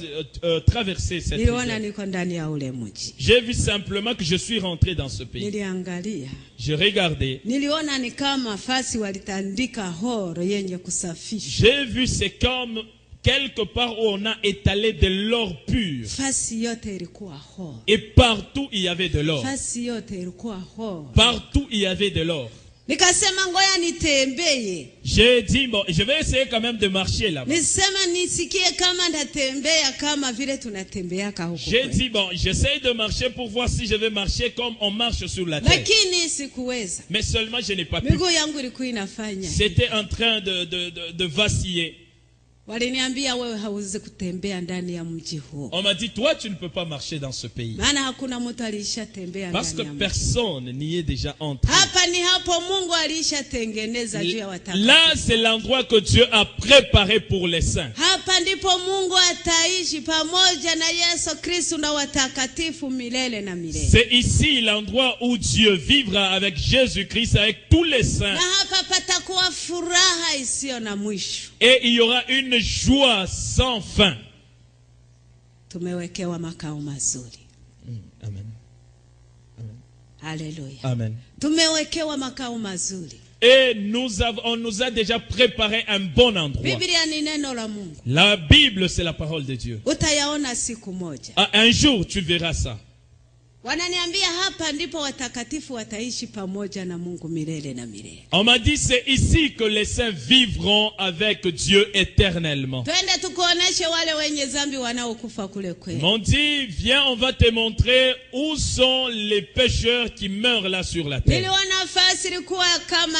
traversé cette Niliona rivière. niko ndani ya ule mji. J'ai vu simplement que je suis rentré dans ce pays. Niliangalia. Je regardais. Niliona ni kama fasi walitandika horo yenye kusafisha. J'ai vu, c'est comme quelque part où on a étalé de l'or pur. Fasi yote ilikuwa horo. Et partout, il y avait de l'or. Fasi yote ilikuwa horo. Partout, il y avait de l'or. Nikasema ngoja nitembee. J'ai dit, bon, je vais essayer quand même de marcher là-bas. Nisema nisikie kama ndatembea kama vile tunatembeaka huko. J'ai dit, bon, j'essaie de marcher pour voir si je vais marcher comme on marche sur la terre. Lakini sikuweza. Mais seulement je n'ai pas pu. Miguu yangu ilikuwa inafanya. C'était en train de vaciller. Waliniambia wewe hauwezi kutembea ndani ya mji huo. On m'a dit, toi, tu ne peux pas marcher dans ce pays. Maana hakuna mtu alishatembea Parce que ndani ya mji. personne n'y est déjà entré. Hapa ni hapo Mungu alishatengeneza juu ya watakatifu. Là, c'est l'endroit que Dieu a préparé pour les saints. Hapa ndipo Mungu ataishi pamoja na Yesu Kristo na watakatifu milele na milele. C'est ici l'endroit où Dieu vivra avec Jésus-Christ, avec tous les saints. Na hapa patakuwa furaha isiyo na mwisho. Et il y aura une joie sans fin. Tumewekewa makao mazuri. Amen. Haleluya. Amen. Tumewekewa makao mazuri. Et on nous a déjà préparé un bon endroit. Biblia ni neno la Mungu. La Bible, c'est la parole de Dieu. Utayaona siku moja. Un jour, tu verras ça. Wananiambia hapa ndipo watakatifu wataishi pamoja na Mungu milele na milele. On m'a dit, c'est ici que les saints vivront avec Dieu éternellement. Twende tukuoneshe wale wenye dhambi wanaokufa kule Ils kweli. m'ont dit, viens, on va te montrer où sont les pécheurs qui meurent là sur la terre. Niliona fasi ilikuwa kama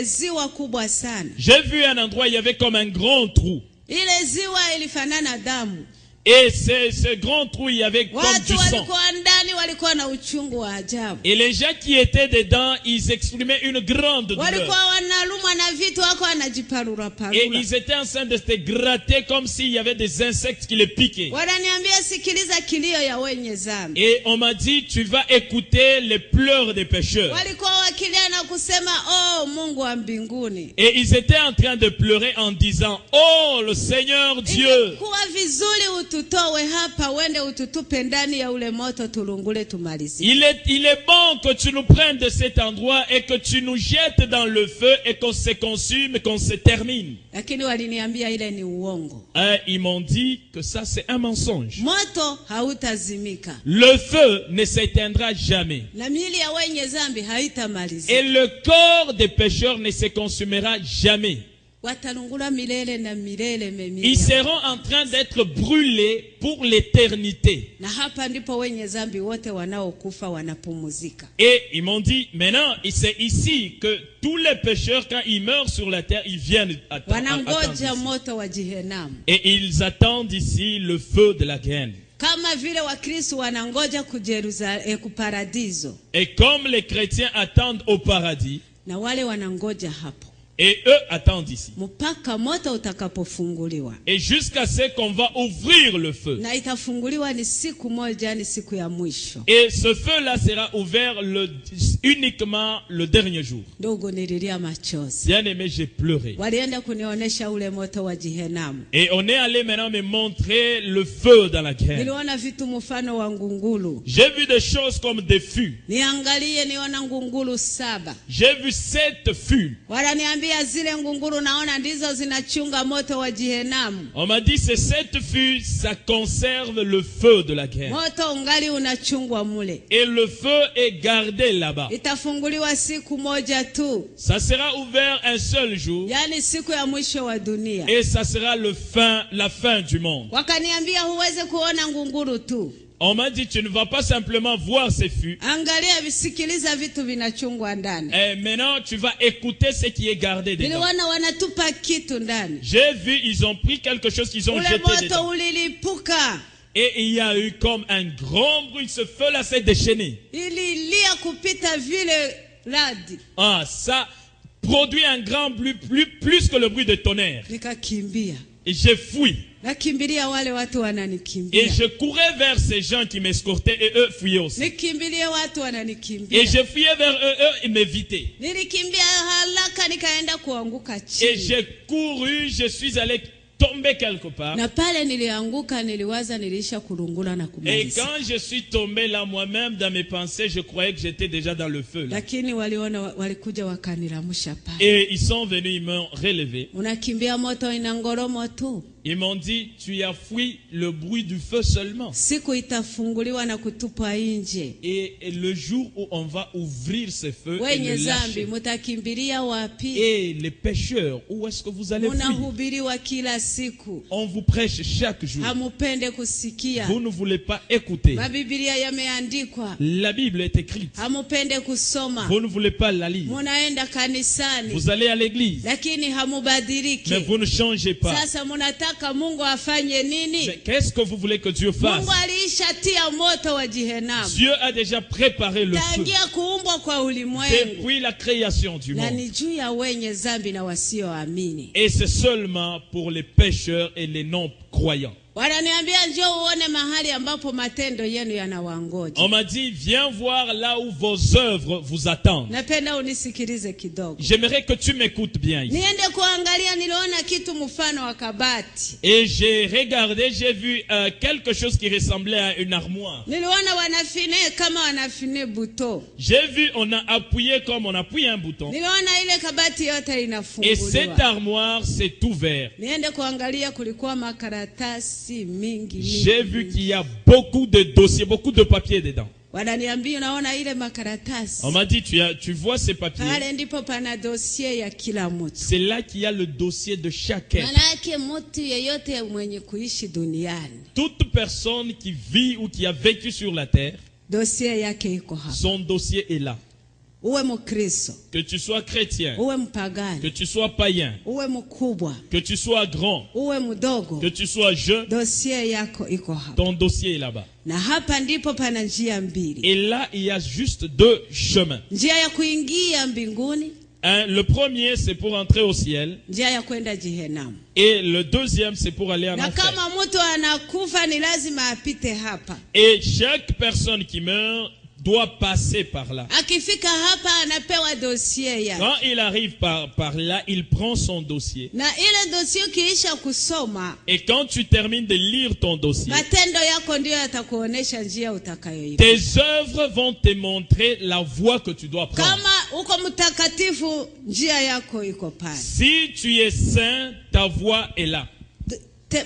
ziwa kubwa sana. J'ai vu un endroit, il y avait comme un grand trou. Ile ziwa ilifanana damu. Et ce grand trou, il y avait comme Watu du sang. walikuwa ndani walikuwa na uchungu wa ajabu. Et les gens qui étaient dedans, ils exprimaient une grande douleur. Walikuwa wanalumwa na vitu wako wanajiparura Et parura. ils étaient en train de se gratter comme s'il y avait des insectes qui les piquaient. Wananiambia sikiliza kilio ya wenye dhambi. Et on m'a dit, tu vas écouter les pleurs des pécheurs. Walikuwa wakilia na kusema oh Mungu wa mbinguni. Et ils étaient en train de pleurer en disant, oh le Seigneur Dieu. Ingekuwa vizuri ututowe hapa wende ututupe ndani ya ule moto tulungule tumalizie. Il est bon que tu nous prennes de cet endroit et que tu nous jettes dans le feu et qu'on se consume, qu'on se termine. Lakini waliniambia ile ni uongo. Ils m'ont dit que ça c'est un mensonge. Moto hautazimika. Le feu ne s'éteindra jamais. Na miili ya wenye dhambi haitamalizika. Et le corps des pécheurs ne se consumera jamais. Watalungula milele na milele memia. Ils seront en train d'être brûlés pour l'éternité. Na hapa ndipo wenye dhambi wote wanaokufa wanapumzika. Et ils m'ont dit, maintenant, c'est ici que tous les pécheurs, quand ils meurent sur la terre, ils viennent attendre. Wanangoja moto wa Jehanamu. Et ils attendent ici le feu de la graine. Kama vile Wakristo wanangoja kuparadiso. Et comme les chrétiens attendent au paradis, Na wale wanangoja hapo. et eux attendent ici. Mpaka moto utakapofunguliwa. Et jusqu'à ce qu'on va ouvrir le feu. Na itafunguliwa ni siku moja, ni siku ya mwisho. Et ce feu-là sera ouvert uniquement le dernier jour. Ndugu, nililia machozi. Bien aimé, j'ai pleuré. Walienda kunionyesha ule moto wa Jehenamu. Et on est allé maintenant me montrer le feu dans la guerre. Niliona vitu mfano wa ngungulu. J'ai vu des choses comme des fûts. Niangalie niona ngungulu 7. J'ai vu 7 fûts. Wananiambia zile ngungulu naona ndizo zinachunga moto wa Jehenamu. On m'a dit ces 7 fûts, ça conserve le feu de la guerre. Moto ungali unachungwa mule. Et le feu est gardé là-bas. Itafunguliwa siku moja tu. Ça sera ouvert un seul jour. Yani siku ya mwisho wa dunia. Et ça sera la fin du monde. Wakaniambia huweze kuona ngungulu tu. On m'a dit, tu ne vas pas simplement voir ces fûts. Angalia visikiliza vitu vinachungwa ndani. Et maintenant, tu vas écouter ce qui est gardé dedans. Niliona wanatupa kitu ndani. J'ai vu, ils ont pris quelque chose qu'ils ont jeté Ule moto dedans. ulilipuka. Et il y a eu comme un grand bruit. Ce feu-là s'est déchaîné. Ililia kupita vile radi. Ah, ça produit un grand bruit, plus que le bruit de tonnerre. Nikakimbia. Et j'ai fui. Nakimbilia wale watu Et wananikimbia. je courais vers ces gens qui m'escortaient et eux fuyaient aussi. Nikimbilie watu wananikimbia. Et je fuyais vers eux, ils m'évitaient. Nilikimbia haraka nikaenda kuanguka Et chini. j'ai couru, je suis allé tomber quelque part. Na pale nilianguka niliwaza nilisha kulungula na Et kumaliza. quand je suis tombé là moi-même dans mes pensées, je croyais que j'étais déjà dans le feu là. Lakini walikuja wakaniramusha pale. Et ils sont venus, ils m'ont relevé. Unakimbia moto ina ngoromo tu. Ils m'ont dit, tu as fui le bruit du feu seulement. Siku itafunguliwa na kutupwa nje. Et le jour où on va ouvrir ce feu et Wenye le zambi lâcher. mutakimbilia wapi? Et les pécheurs, où est-ce que vous allez fuir? Munahubiriwa kila siku. On vous prêche chaque jour. Hamupende kusikia. Vous ne voulez pas écouter. Mabiblia yameandikwa. La Bible est écrite. Hamupende kusoma. Vous ne voulez pas la lire. Munaenda kanisani. Vous allez à l'église. Lakini hamubadiliki. Mais vous ne changez pas. Sasa munataka Mungu afanye nini? Mais qu'est-ce que vous voulez que Dieu fasse? Mungu alishatia moto wa Jehenamu. Dieu a déjà préparé le feu Tangia kuumbwa kwa ulimwengu. depuis la création du Na monde. ni juu ya wenye zambi na wasioamini. Et c'est seulement pour les pécheurs et les non-croyants. Wananiambia njoo uone mahali ambapo matendo yenu yanawangoja. On m'a dit, viens voir là où vos œuvres vous attendent. Napenda unisikilize kidogo. J'aimerais que tu m'écoutes bien ici. Niende kuangalia niliona kitu mfano wa kabati. Et j'ai regardé, j'ai vu quelque chose qui ressemblait à une armoire. Niliona wanafine kama wanafine buto. J'ai vu, on a appuyé comme on appuie un bouton. Niliona ile kabati yote Et inafunguliwa. cette armoire s'est ouverte. Niende kuangalia kulikuwa makaratasi mingi. J'ai vu qu'il y a beaucoup de dossiers, beaucoup de papiers dedans. Wananiambia unaona ile makaratasi. On m'a dit, tu vois ces papiers. Pale ndipo pana dossier ya kila mtu. C'est là qu'il y a le dossier de chacun. Manake mtu yeyote mwenye kuishi duniani. Toute personne qui vit ou qui a vécu sur la terre, Dossier yake iko hapa. son dossier est là. Uwe mkristo, Que tu sois chrétien, uwe que mpagani, tu sois païen, uwe mkubwa, que tu sois grand, uwe mdogo, que tu sois jeune, dossier yako iko hapa. ton dossier est là-bas. Na hapa ndipo pana njia mbili. Et là, il y a juste 2 chemins. Njia ya kuingia mbinguni, Le premier, c'est pour entrer au ciel. njia ya kwenda Jehenamu. Et le deuxième, c'est pour aller en Na enfer. kama mtu anakufa ni lazima apite hapa. Et chaque personne qui meurt doit passer par là. Akifika hapa anapewa dossier yake. Quand il arrive par là, il prend son dossier. Na ile dossier ukiisha kusoma, Et quand tu termines de lire ton dossier, matendo yako ndio yatakuonesha njia utakayoipa. tes œuvres vont te montrer la voie que tu dois prendre. Kama uko mtakatifu, njia yako iko pale. Si tu es saint, ta voie est là.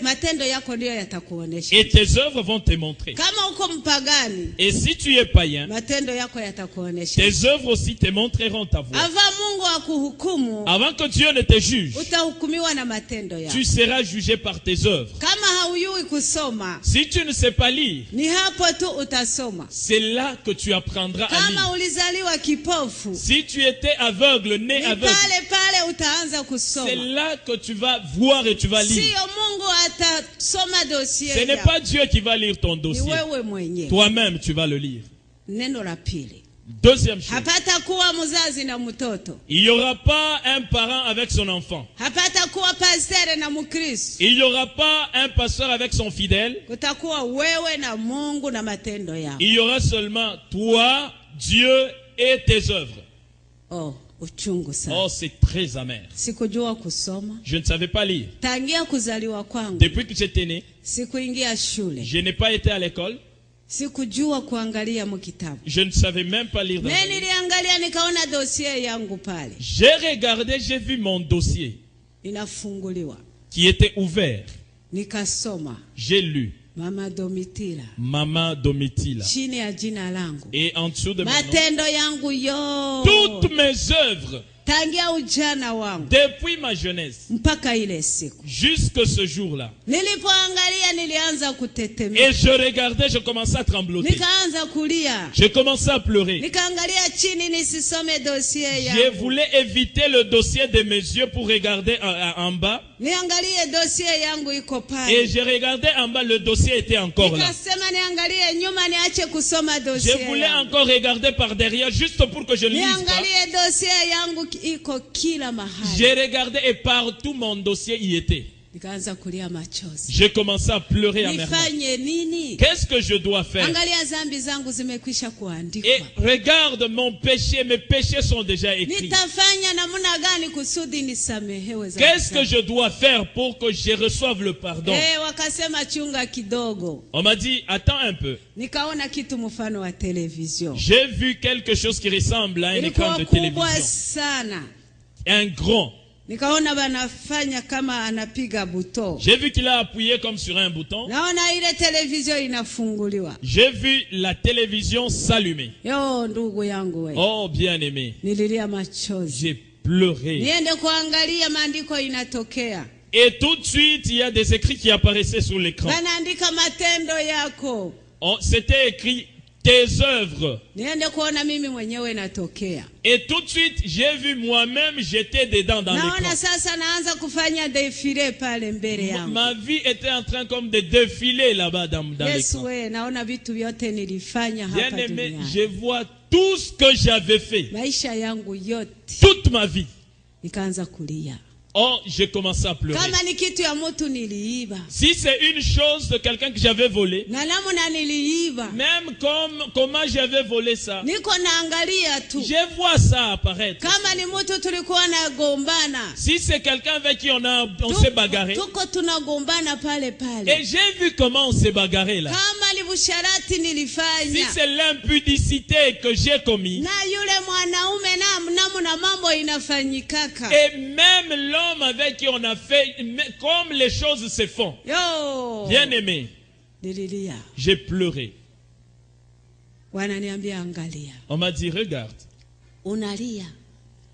Matendo yako ndio yatakuonesha. Et tes œuvres vont te montrer. Kama uko mpagani, Et si tu es païen, matendo yako yatakuonesha. tes œuvres aussi te montreront ta voie. Ava Mungu akuhukumu, Avant que Dieu ne te juge, utahukumiwa na matendo yako. tu seras jugé par tes œuvres. Kama hauyui kusoma, Si tu ne sais pas lire, ni hapo tu utasoma. c'est là que tu apprendras à Kama lire. ulizaliwa kipofu, Si tu étais aveugle, né ni aveugle, pale utaanza c'est kusoma. là que tu vas voir et tu vas lire. Sio Mungu atasoma dossier Ce n'est yako. pas Dieu qui va lire ton Ni dossier. wewe mwenyewe. Toi-même, tu vas le lire. Neno la pili, Deuxième chose, hapata kuwa mzazi na mtoto, il n'y aura pas un parent avec son enfant. hapata kuwa pastere na Mkristo. Il n'y aura pas un pasteur avec son fidèle. Kutakuwa wewe na Mungu na matendo yako. Il y aura seulement toi, Dieu et tes œuvres. Oh, uchungu sana. Oh, c'est très amer. Sikujua kusoma. Je ne savais pas lire. Tangia kuzaliwa kwangu. Depuis que j'étais né, Sikuingia shule. je n'ai pas été à l'école. Sikujua kuangalia mkitabu. Je ne savais même pas lire dans Mimi le livre. niliangalia nikaona dossier yangu pale. J'ai regardé, j'ai vu mon dossier Inafunguliwa. qui était ouvert. Nikasoma. J'ai lu Mama Domitila. Maman Domitila. Chini ya jina langu. Et en dessous de mon nom, Matendo yangu yo. toutes mes œuvres, Tangia ujana wangu. depuis ma jeunesse, Mpaka ile siku. jusque ce jour-là. Nilipoangalia nilianza kutetemeka. Et je regardais, je commençais à trembloter. Nikaanza kulia. Je commençais à pleurer. Nikaangalia chini nisisome dossier Je yangu. voulais éviter le dossier de mes yeux pour regarder en bas. Niangalie dossier yangu iko Et pale. je regardais en bas, le dossier était encore là. Nikasema niangalie nyuma niache kusoma Je dossier voulais yangu. encore regarder par derrière, juste pour que je ne lise pas. Niangalie dossier yangu iko kila mahali. J'ai regardé et partout mon dossier y était. Nikaanza kulia machozi. J'ai commencé à pleurer amèrement. Nifanye nini? Qu'est-ce que je dois faire? Angalia zambi zangu zimekwisha kuandikwa. Et regarde mon péché, mes péchés sont déjà écrits. Nitafanya namna gani kusudi nisamehewe zambi Qu'est-ce que zangu? je dois faire pour que je reçoive le pardon? Wakasema chunga kidogo. On m'a dit, attends un peu. Nikaona kitu mfano wa television. J'ai vu quelque chose qui ressemble à un écran Ilikuwa de kubwa télévision. sana. Un grand. Nikaona banafanya kama anapiga buto. J'ai vu qu'il a appuyé comme sur un bouton. Naona ile television inafunguliwa. J'ai vu la télévision s'allumer. Yo ndugu yangu we. Oh, bien-aimé. Nililia machozi. J'ai pleuré. Niende kuangalia maandiko inatokea. Et tout de suite, il y a des écrits qui apparaissaient sur l'écran. Banaandika matendo yako. C'était écrit tes œuvres. Niende kuona mimi mwenyewe natokea. Et tout de suite, j'ai vu moi-même, j'étais dedans dans l'écran. Naona sasa naanza kufanya defile pale mbele yangu. Ma vie était en train comme de défiler là-bas dans Yesu l'écran. we, naona vitu vyote nilifanya hapa Bien-aimé, duniani. je vois tout ce que j'avais fait. Maisha yangu yote Toute ma vie. nikaanza kulia. Oh, j'ai commencé à pleurer. Kama ni kitu ya mtu niliiba. Si c'est une chose de quelqu'un que j'avais volé, Na namna niliiba. même comment j'avais volé ça, Niko naangalia tu. je vois ça apparaître. Kama ni mtu tulikuwa nagombana. Si c'est quelqu'un avec qui on s'est bagarré, Tuko tunagombana pale pale. et j'ai vu comment on s'est bagarré là. Kama ni busharati Si nilifanya. c'est l'impudicité que j'ai commis, Na yule mwanaume namna mambo inafanyikaka. et même l'homme avec qui on a fait, comme les choses se font. Yo. Bien aimé, Nililia. j'ai pleuré. Wananiambia angalia. On m'a dit, regarde, Unalia.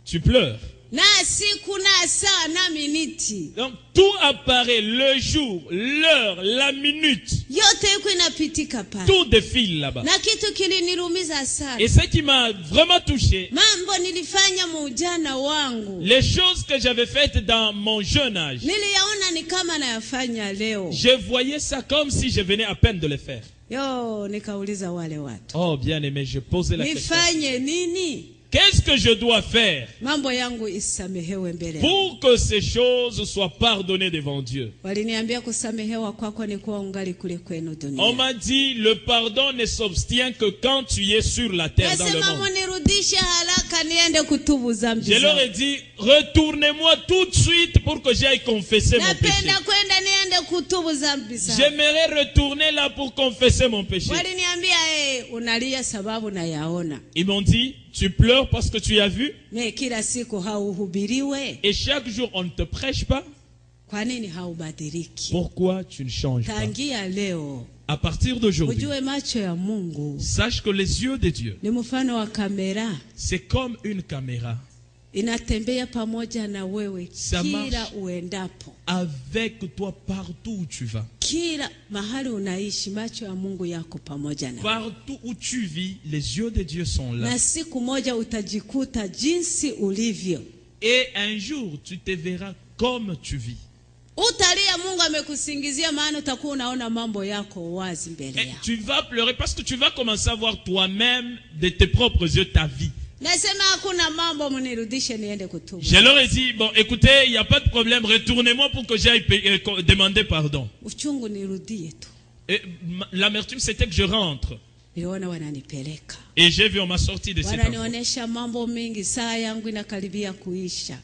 tu pleures. Na siku na saa na miniti. Donc tout apparaît, le jour, l'heure, la minute, Yote iko inapitika pale. tout défile là-bas. Na kitu kilinirumiza sana. Et ce qui m'a vraiment touché, Mambo nilifanya muujana wangu. les choses que j'avais faites dans mon jeune âge, Niliyaona ni kama nayafanya leo. je voyais ça comme si je venais à peine de le faire. Yo, nikauliza wale watu. Oh bien aimé, je posais la question. Nifanye nini? Qu'est-ce que je dois faire Mambo yangu isamehewe mbele. pour que ces choses soient pardonnées devant Dieu? Waliniambia kusamehewa kwako ni kuwa ungali kule kwenu dunia. On m'a dit, le pardon ne s'obtient que quand tu es sur la terre, dans le Nasema monde. munirudishe haraka niende kutubu zambi Je leur ai zangu. dit, retournez-moi tout de suite pour que j'aille confesser mon péché. Napenda kwenda niende kutubu zambi zangu. J'aimerais retourner là pour confesser mon péché. Waliniambia unalia sababu nayaona. Ils m'ont dit, tu pleures parce que tu as vu, Me kila siku hauhubiriwe. et chaque jour on ne te prêche pas. Kwa nini haubadiliki? Pourquoi tu ne changes pas? Tangia leo À partir d'aujourd'hui, ujue macho ya Mungu sache que les yeux de Dieu, ni mfano wa kamera. c'est comme une caméra Inatembea pamoja na wewe Ça kila marche. uendapo. avec toi partout où tu vas. Kila mahali unaishi macho ya Mungu yako pamoja na. Partout où tu vis, les yeux de Dieu sont là. Na siku moja utajikuta jinsi ulivyo. Et un jour, tu te verras comme tu vis. Utalia Mungu amekusingizia maana utakuwa unaona mambo yako wazi mbele Et yako. tu vas pleurer parce que tu vas commencer à voir toi-même de tes propres yeux ta vie. Nasema hakuna mambo mnirudishe niende kutubu. Je leur ai dit, bon, écoutez, il n'y a pas de problème, retournez-moi pour que j'aille demander pardon. Uchungu nirudie tu. Et l'amertume, c'était que je rentre. niliona wananipeleka. Et j'ai vu, on m'a sorti de cette enfance. Wananionyesha mambo mingi, saa yangu inakaribia kuisha.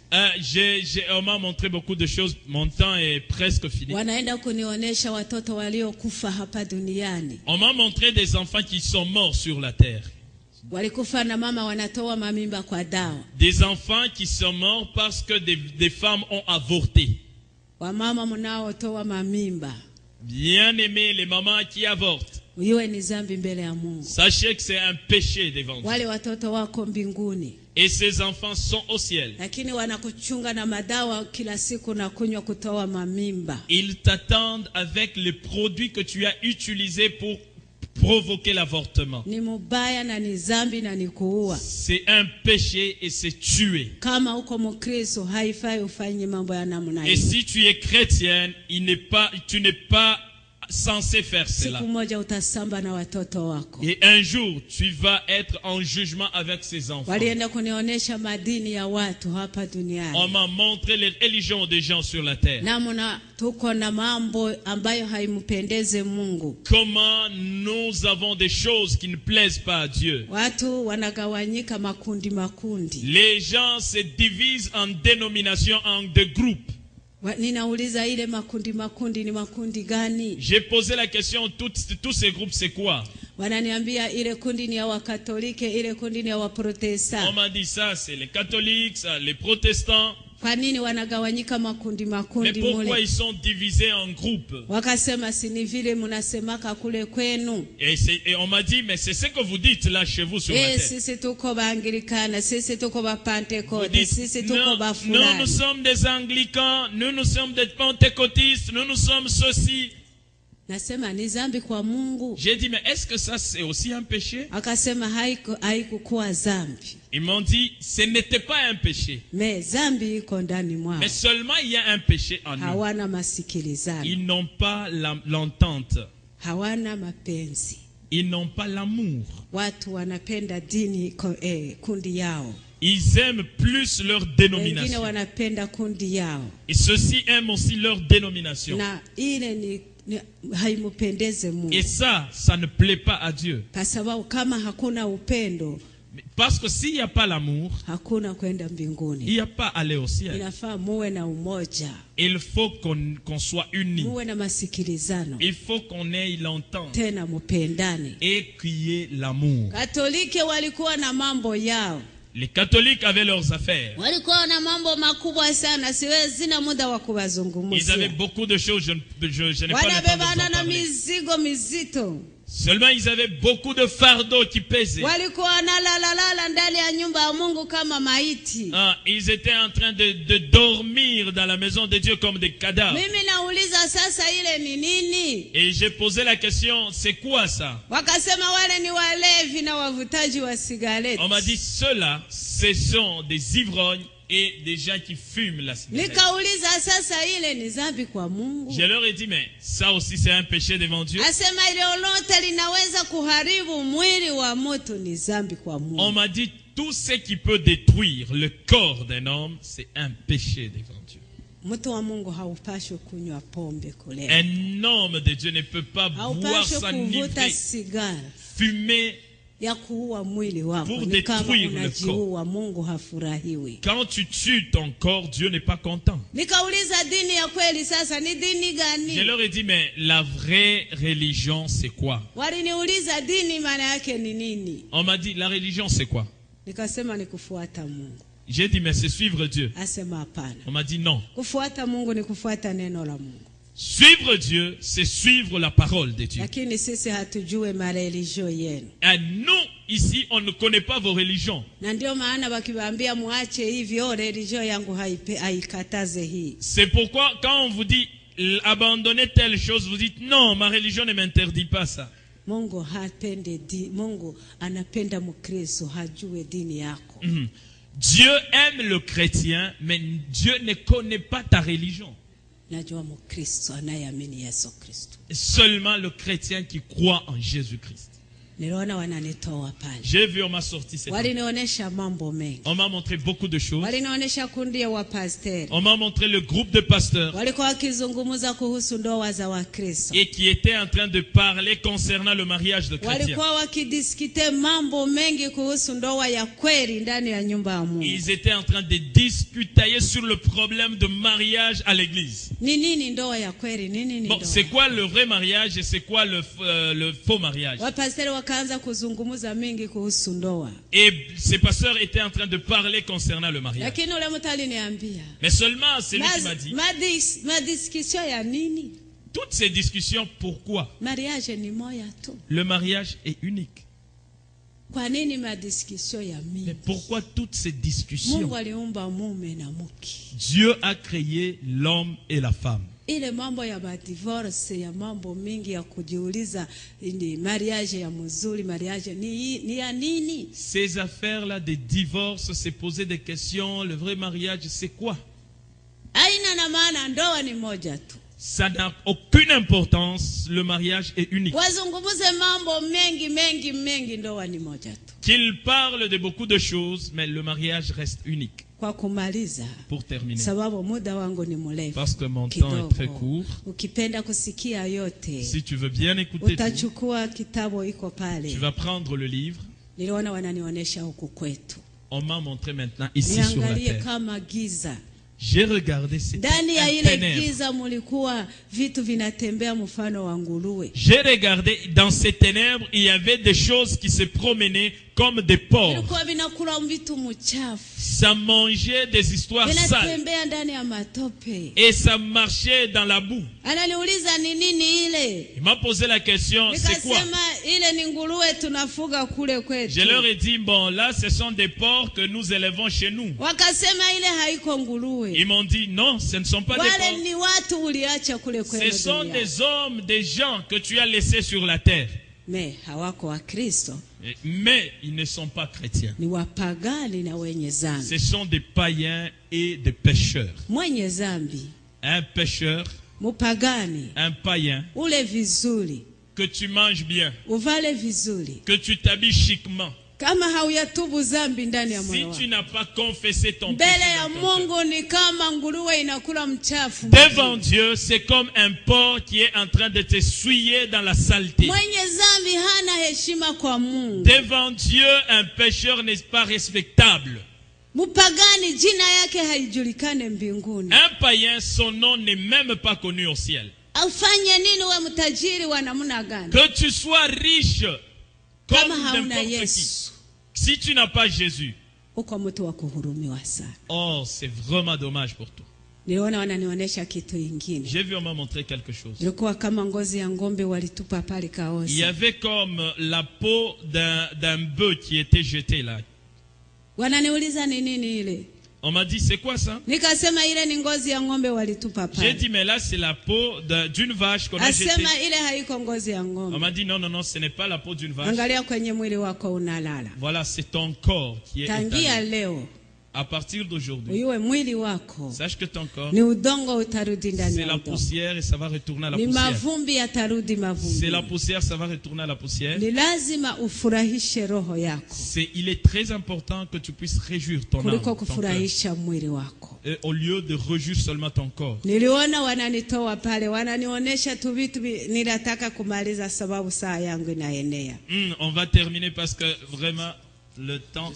On m'a montré beaucoup de choses, mon temps est presque fini. Wanaenda kunionyesha watoto waliokufa hapa duniani. On m'a montré des enfants qui sont morts sur la terre. Walikufa na mama wanatoa mamimba kwa dawa. Des enfants qui sont morts parce que des femmes ont avorté. Wamama mnaotoa mamimba, Bien aimés, les mamans qui avortent, iwe ni dhambi mbele ya Mungu. sachez que c'est un péché devant Dieu. Wale watoto wako mbinguni, Et ces enfants sont au ciel. lakini wanakuchunga na madawa kila siku na kunywa kutoa mamimba. Ils t'attendent avec les produits que tu as utilisés pour provoquer l'avortement. Ni mubaya na ni dhambi na ni kuua. C'est un péché et c'est tuer. Kama uko Mkristo haifai ufanye mambo ya namna Et hiyo. si tu es chrétienne, tu n'es pas censé faire cela. Siku moja utasamba na watoto wako. Et un jour, tu vas être en jugement avec ces enfants. Walienda kunionyesha madini ya watu hapa On duniani. m'a montré les religions des gens sur la terre. Namna tuko na mambo ambayo haimpendeze Mungu. Comment nous avons des choses qui ne plaisent pas à Dieu. Watu wanagawanyika makundi makundi. Les gens se divisent en dénominations, en deux groupes. Ninauliza ile makundi makundi ni makundi gani? J'ai posé la question, tous ces groupes, c'est quoi? Wananiambia ile kundi ni ya Wakatolike, ile kundi ni ya On Waprotestant. m'a dit ça, c'est les catholiques, ça, les protestants. Kwa nini wanagawanyika makundi Mais makundi pourquoi mule? ils sont divisés en groupes? Wakasema si ni vile mnasemaka kule kwenu. Et on m'a dit, mais c'est ce que vous dites là chez vous sur la terre. Sisi tuko Baanglikana, sisi tuko Vous Bapentekote, dites, sisi tuko non, nous Bafulani. sommes des anglicans, nous sommes des pentecôtistes, nous sommes ceci. Nasema ni dhambi kwa Mungu. J'ai dit, mais est-ce que ça c'est aussi un péché? Akasema haikukuwa dhambi. Ils m'ont dit, ce n'était pas un péché. Me dhambi iko ndani mwao. Mais seulement il y a un péché en eux. Hawana masikilizano. Ils n'ont pas l'entente. Hawana mapenzi. Ils n'ont pas l'amour. Watu wanapenda dini kundi yao. Ils aiment plus leur Wengine dénomination. wanapenda kundi yao. Et ceux-ci aiment aussi leur dénomination. Na ile ni haimupendeze Mungu. Et ça ne plaît pas à Dieu. Kwa sababu kama hakuna upendo, Parce que s'il n'y a pas l'amour, hakuna kwenda il mbinguni. n'y a pas aller au ciel. Inafaa muwe na umoja. Il faut qu'on soit unis. Muwe na masikilizano. Il faut qu'on ait l'entente Tena mupendane. et qu'il y ait l'amour. Katolike walikuwa na mambo yao. Les catholiques avaient leurs affaires. Walikuwa na mambo makubwa sana, siwezi na muda wa Ils avaient kubazungumzia. beaucoup de choses, je n'ai pas le temps de vous Wanabebana en na parler. mizigo mizito. Seulement ils avaient beaucoup de fardeaux qui pesaient. Walikuwa na lala ndani ya nyumba ya Mungu kama maiti. Ils étaient en train de dormir dans la maison de Dieu comme des cadavres. Mimi nauliza sasa ile ni nini? Et j'ai posé la question, c'est quoi ça? Wakasema wale ni walevi na wavutaji wa sigareti. On m'a dit, ceux-là, ce sont des ivrognes et des gens qui fument la cigarette. Nikauliza sasa ile ni dhambi kwa Mungu? Je leur ai dit, mais ça aussi c'est un péché devant Dieu. Asema ile lolote linaweza kuharibu mwili wa mtu ni dhambi kwa On Mungu. m'a dit, tout ce qui peut détruire le corps d'un homme, c'est un péché devant Dieu. Mtu wa Mungu haupashwi kunywa pombe kulewa. Un homme de Dieu ne peut pas boire, Haupashwi kuvuta s'enivrer, sigara fumer. ya kuua mwili wako. Pour Ni kama détruire le unajiua, Mungu hafurahiwi. Quand tu tues ton corps, Dieu n'est pas content. Nikauliza dini ya kweli sasa ni dini Je gani? leur ai dit, mais la vraie religion, c'est quoi? Waliniuliza dini maana yake ni nini? On m'a dit, la religion, c'est quoi? Nikasema ni kufuata Mungu. J'ai dit, mais c'est suivre Dieu. Asema hapana. On m'a dit, non. Kufuata Mungu ni kufuata neno la Mungu. Suivre Dieu, c'est suivre la parole de Dieu. Lakini sisi hatujue mareligio yenu. Et nous, ici, on ne connaît pas vos religions. Na ndio maana wakiwaambia muache hivyo, religio yangu haikataze hii. C'est pourquoi, quand on vous dit, abandonnez telle chose, vous dites, non, ma religion ne m'interdit pas ça. Mungu Mungu anapenda Mkristo hajue dini yako. Dieu aime le chrétien, mais Dieu ne connaît pas ta religion. Najua Mkristo anayeamini Yesu Kristo. Seulement le chrétien qui croit en Jésus-Christ. niliona wananitoa pale. J'ai vu, on m'a sorti cette année. Walinionyesha mambo mengi. On m'a montré beaucoup de choses. Walinionyesha kundi ya wapasteri. On m'a montré le groupe de pasteurs. Walikuwa wakizungumza kuhusu ndoa za Wakristo. Et qui étaient en train de parler concernant le mariage de chrétiens. Walikuwa wakidiskute mambo mengi kuhusu ndoa ya kweli ndani ya nyumba ya Mungu. Ils étaient en train de discuter sur le problème de mariage à l'église. Ni nini ndoa ya kweli? Nini Bon, ndoa? c'est quoi le vrai mariage et c'est quoi le faux mariage? Wapasteri wakaanza kuzungumza mengi kuhusu ndoa. Et ces pasteurs étaient en train de parler concernant le mariage. Lakini ule mtu aliniambia, Mais seulement, c'est lui qui m'a dit, madiskusio ya nini? toutes ces discussions, pourquoi? Mariage ni moja tu. Le mariage est unique. Kwa nini madiskusio ya Mais mingi? pourquoi toutes ces discussions? Mungu aliumba mume na mke. Dieu a créé l'homme et la femme. Ile mambo ya divorce ya mambo mingi ya kujiuliza ni mariage ya mzuri, mariage ni ya nini? Ces affaires-là de divorce, c'est poser des questions. Le vrai mariage, c'est quoi? Haina na maana, ndoa ni moja tu. Ça n'a aucune importance. Le mariage est unique. Wazungumuze mambo mengi, ndoa ni moja tu. Qu'il parle de beaucoup de choses, mais le mariage reste unique. Kwa kumaliza, Pour terminer, sababu muda wangu ni mrefu, parce que mon temps est très court, ukipenda kusikia yote, si tu veux bien écouter tout, utachukua kitabu iko pale. tu vas prendre le livre. Niliona wananionyesha huku kwetu. On m'a montré maintenant ici sur la Niangalie terre. kama giza. J'ai regardé, c'était Ndani ya un ile ténèbre. giza mulikuwa vitu vinatembea mfano wa nguruwe. J'ai regardé, dans ces ténèbres, il y avait des choses qui se promenaient comme des porcs. Vilikuwa vinakula vitu mchafu. Ça mangeait des histoires sales. Vinatembea ndani ya matope. Et ça marchait dans la boue. Ananiuliza ni nini ile? Il m'a posé la question, c'est quoi? Nikasema ile ni nguruwe tunafuga kule kwetu. Je leur ai dit, bon, là, ce sont des porcs que nous élevons chez nous. Wakasema ile haiko nguruwe. Ils m'ont dit, non, ce ne sont pas des Wale porcs. ni watu uliacha kule kwenu. Ce sont duniani. des hommes, des gens que tu as laissés sur la terre. Me hawako wa Kristo. Mais ils ne sont pas chrétiens. Ni wapagani na wenye zambi. Ce sont des païens et des pécheurs. Mwenye zambi, Un pécheur, mupagani, un païen, ule vizuri, que tu manges bien, uvale vizuri. que tu t'habilles chiquement. Kama hauyatubu zambi ndani ya Si moyo tu wako, n'as pas confessé ton mbele péché ya dans ton cœur, Mungu ni kama nguruwe inakula mchafu. devant Dieu, c'est comme un porc qui est en train de te souiller dans la saleté. Mwenye zambi hana heshima kwa Mungu. Devant Dieu, un pécheur n'est pas respectable. Mupagani jina yake haijulikane mbinguni. Un païen, son nom n'est même pas connu au ciel. Aufanye nini we mtajiri wa namna gani? Que tu sois riche comme Kama hauna n'importe qui, Yesu, si tu n'as pas Jésus, uko mtu wa kuhurumiwa sana. oh, c'est vraiment dommage pour toi. Niliona wananionyesha kitu ingine. J'ai vu, on m'a montré quelque chose. Ilikuwa kama ngozi ya ngombe walitupa pale Il y kaosa. avait comme la peau d'un bœuf qui était jeté là. Wananiuliza ni nini ile? On m'a dit, c'est quoi ça? Nikasema ile ni ngozi ya ngombe walitupa J'ai pale. dit, mais là, c'est la peau d'une vache qu'on a jetée. Asema ile haiko ngozi ya On ngombe. m'a dit, non, non, non, ce n'est pas la peau d'une vache. Angalia kwenye mwili wako unalala. Voilà, c'est ton corps qui est Tangia étalé. leo À partir d'aujourd'hui, uyue mwili wako sache que ton corps, ni udongo, utarudi ndani c'est ya la udongo. poussière et ça va retourner à la Ni poussière. mavumbi yatarudi C'est la mavumbi. poussière, ça va retourner à la poussière. Ni lazima ufurahishe roho yako Il est très important que tu puisses réjouir ton âme, kuliko ton cœur, kufurahisha mwili wako. et au lieu de réjouir seulement ton corps. Niliona wananitoa pale, wananionyesha tu vitu ninataka kumaliza sababu saa yangu inaenea. On va terminer parce que vraiment le temps.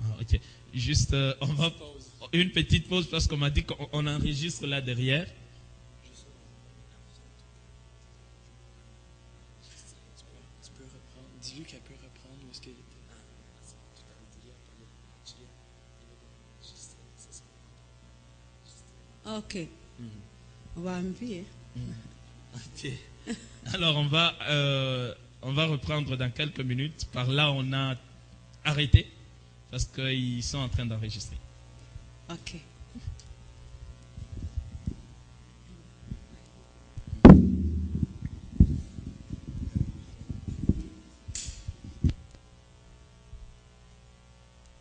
Ah, ok. Juste, on va une petite pause parce qu'on m'a dit qu'on enregistre là derrière. Tu peux reprendre. Dis-lui qu'elle peut reprendre où est-ce qu'elle était. Okay. Waambie. Ok. Alors on va reprendre dans quelques minutes. Par là on a arrêté parce qu'ils sont en train d'enregistrer. Okay.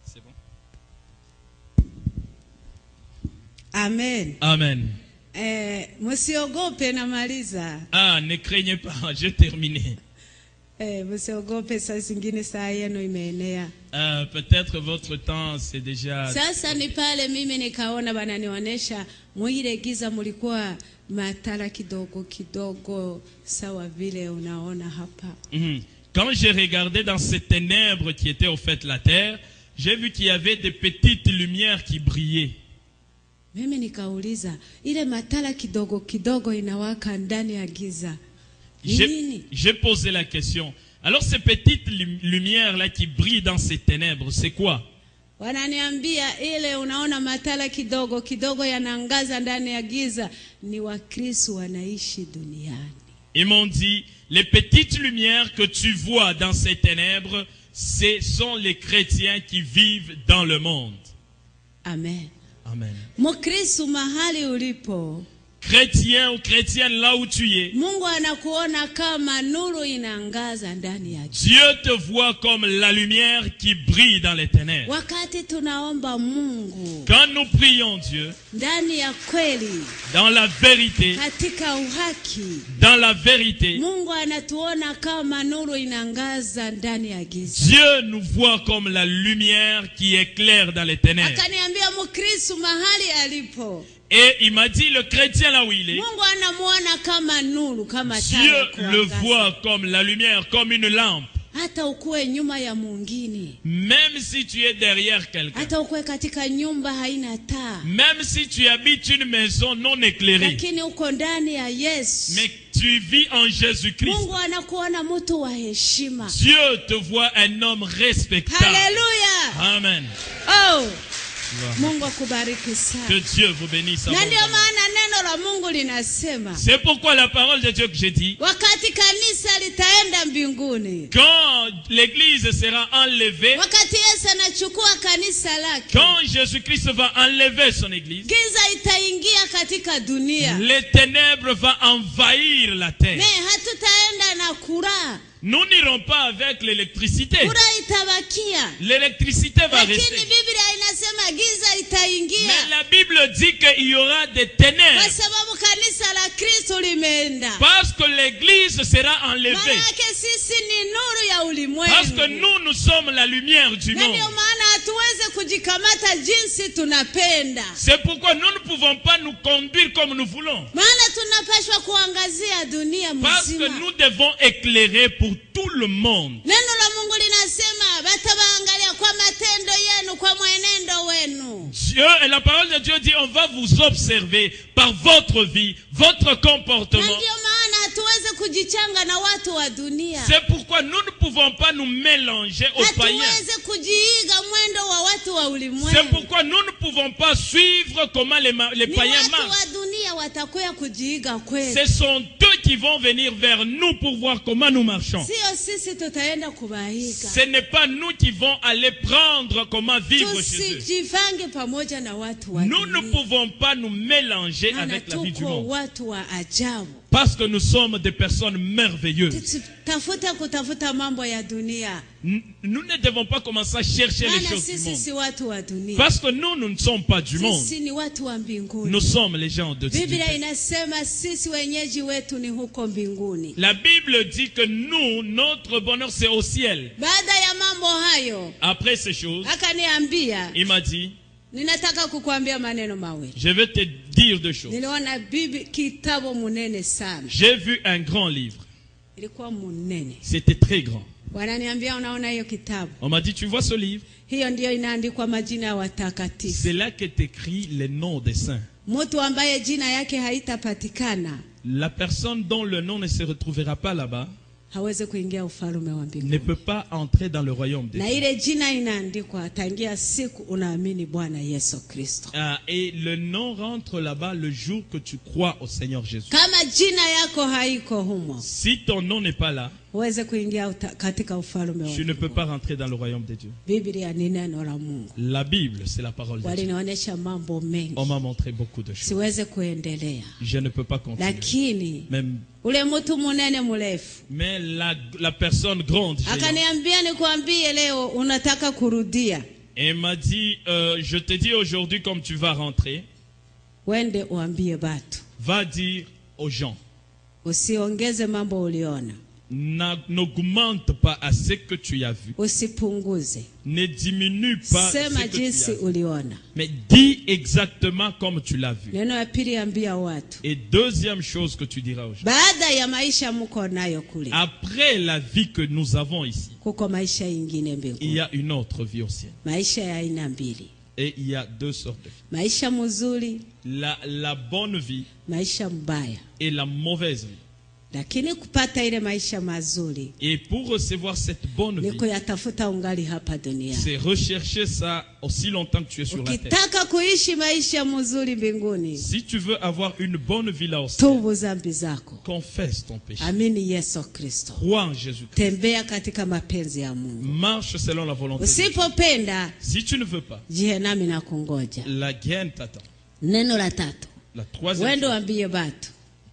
C'est bon? Amen. Amen. Msiogope namaliza. Ah, ne craignez pas, j'ai terminé. Msiogope, saa zingine saa yenu imeenea. Peut-être votre temps c'est déjà... Sasa ni pale mimi nikaona bananionyesha mwile giza mulikuwa matala kidogo kidogo sawa vile unaona hapa. Quand j'ai regardé dans ces ténèbres qui étaient au fait la terre, j'ai vu qu'il y avait des petites lumières qui brillaient. Mimi nikauliza, ile matala kidogo kidogo inawaka ndani ya giza. J'ai posé la question. Alors ces petites lumières-là qui brillent dans ces ténèbres, c'est quoi? Wananiambia ile unaona matala kidogo kidogo yanaangaza ndani ya giza ni Wakristo wanaishi duniani. Ils m'ont dit, les petites lumières que tu vois dans ces ténèbres, ce sont les chrétiens qui vivent dans le monde. Amen. Amen. Mkristo mahali ulipo, chrétien ou chrétienne là où tu es, Mungu anakuona kama nuru inaangaza ndani ya giza. Dieu te voit comme la lumière qui brille dans les ténèbres. Wakati tunaomba Mungu, Quand nous prions Dieu, ndani ya kweli, dans la vérité, katika uhaki, dans la vérité, Mungu anatuona kama nuru inaangaza ndani ya giza. Dieu nous voit comme la lumière qui éclaire dans les ténèbres. Akaniambia Mkristo mahali alipo, Et il m'a dit, le chrétien là où il est, Mungu anamuona kama nuru, kama taa Dieu ya le kuangaza. voit comme la lumière, comme une lampe. Hata ukuwe nyuma ya mwingine, Même si tu es derrière quelqu'un, hata ukuwe katika nyumba haina taa, même si tu habites une maison non éclairée, lakini uko ndani ya Yesu, mais tu vis en Jésus-Christ, Mungu anakuona mtu wa heshima. Dieu te voit un homme respectable. Haleluya! Amen. Oh, Wow. Mungu akubariki sana. Que Dieu vous bénisse. Na ndio abondamment. maana neno la Mungu linasema, C'est pourquoi la parole de Dieu que j'ai dit, wakati kanisa litaenda mbinguni, quand l'église sera enlevée, wakati Yesu anachukua kanisa lake, quand Jésus-Christ va enlever son église, giza itaingia katika dunia. les ténèbres vont envahir la terre. Hatutaenda na kura. Nous n'irons pas avec l'électricité. Kura itabakia. L'électricité va Lakini rester. Biblia inasema giza itaingia. Mais la Bible dit qu'il y aura des ténèbres. Kwa sababu kanisa la Kristo limeenda. Parce que l'église sera enlevée. Maana sisi ni nuru ya ulimwengu. Parce que nous sommes la lumière du Na monde. ndio maana hatuwezi kujikamata jinsi tunapenda. C'est pourquoi nous ne pouvons pas nous conduire comme nous voulons. Maana tunapaswa kuangazia dunia Parce que mzima. nous devons éclairer pour tout le monde. Neno la Mungu linasema batabaangalia kwa matendo yenu, kwa mwenendo wenu. Dieu, et la parole de Dieu dit, on va vous observer par votre vie, votre Na comportement. ndio maana hatuwezi kujichanga na watu wa dunia. C'est pourquoi nous ne pouvons pas nous mélanger aux païens. Hatuwezi kujiiga mwendo wa watu wa C'est ulimwengu. pourquoi nous ne pouvons pas suivre comment les Ni païens watu marchent. wa dunia watakuya kujiiga kweli. Ce sont eux qui vont venir vers nous pour voir comment nous marchons. Sio sisi tutaenda kubaiga. Ce n'est pas nous qui vont aller prendre comment vivre chez eux. Tusijivange pamoja na watu wa Nous ne dunia. pouvons pas nous mélanger Maana avec la vie du tuko monde. watu wa ajabu. Parce que nous sommes des personnes merveilleuses. Kutafuta mambo ya dunia. Nous ne devons pas commencer à chercher les Maana choses du sisi si monde. watu wa dunia. Parce que nous ne sommes pas du monde. Sisi ni watu wa mbinguni. Nous sommes les gens de Dieu. Biblia inasema sisi wenyeji wetu ni huko mbinguni. La Bible dit que nous, notre bonheur, c'est au ciel. Baada ya mambo hayo, Après ces choses, akaniambia, il m'a dit, ninataka kukuambia maneno mawili. je vais te dire deux choses. Niliona kitabu munene sana. J'ai vu un grand livre. Ilikuwa munene. C'était très grand. Wananiambia unaona hiyo kitabu? On m'a dit, tu vois ce livre? Hiyo ndio inaandikwa majina ya watakatifu. C'est là qu'est écrit les noms des saints. Mtu ambaye jina yake haitapatikana La personne dont le nom ne se retrouvera pas là-bas hawezi kuingia ufalme wa ne mbinguni. peut pas entrer dans le royaume des Na cieux. ile jina inaandikwa tangia siku unaamini Bwana Yesu Kristo. Et le nom rentre là-bas le jour que tu crois au Seigneur Jésus. Kama jina yako haiko humo, Si ton nom n'est pas là, huwezi kuingia katika ufalme wa tu ne peux mbinguni. pas rentrer dans le royaume de Dieu. Biblia ni neno la Mungu. La Bible, c'est la parole de Dieu. Walinionyesha mambo mengi. On m'a montré beaucoup de choses. Siweze kuendelea. Je ne peux pas continuer. Lakini Même, ule mtu munene mrefu mais la personne grande, géante, akaniambia nikwambie leo unataka kurudia. elle m'a dit, je te dis aujourd'hui comme tu vas rentrer, Wende uambie batu. va dire aux gens, usiongeze mambo uliona, n'augmente pas à ce que tu as vu. usipunguze, Ne diminue pas ce sema que tu jinsi as vu. uliona. Mais dis exactement comme tu l'as vu. Neno ya pili, ambia watu, Et deuxième chose que tu diras aux gens. baada ya maisha mko nayo kule, Après la vie que nous avons ici, kuko maisha ingine il y mbinguni. a une autre vie aussi. Maisha ya aina mbili, Et il y a deux sortes de vie. maisha mzuri, La bonne vie maisha mbaya. et la mauvaise vie. Lakini kupata ile maisha mazuri Et pour recevoir cette bonne ni vie, kuyatafuta ungali hapa duniani. c'est rechercher ça aussi longtemps que tu es sur la terre. Ukitaka kuishi maisha mzuri mbinguni, Si tu veux avoir une bonne vie là aussi, tubu dhambi zako, confesse ton péché. amini Yesu Kristo, Crois en Jésus-Christ. tembea katika mapenzi ya Mungu. Marche selon la volonté de Dieu. Usipopenda, Si tu ne veux pas, jehanamu na kungoja. la guerre t'attend. Neno la tatu, La troisième wendo chose, waambie batu,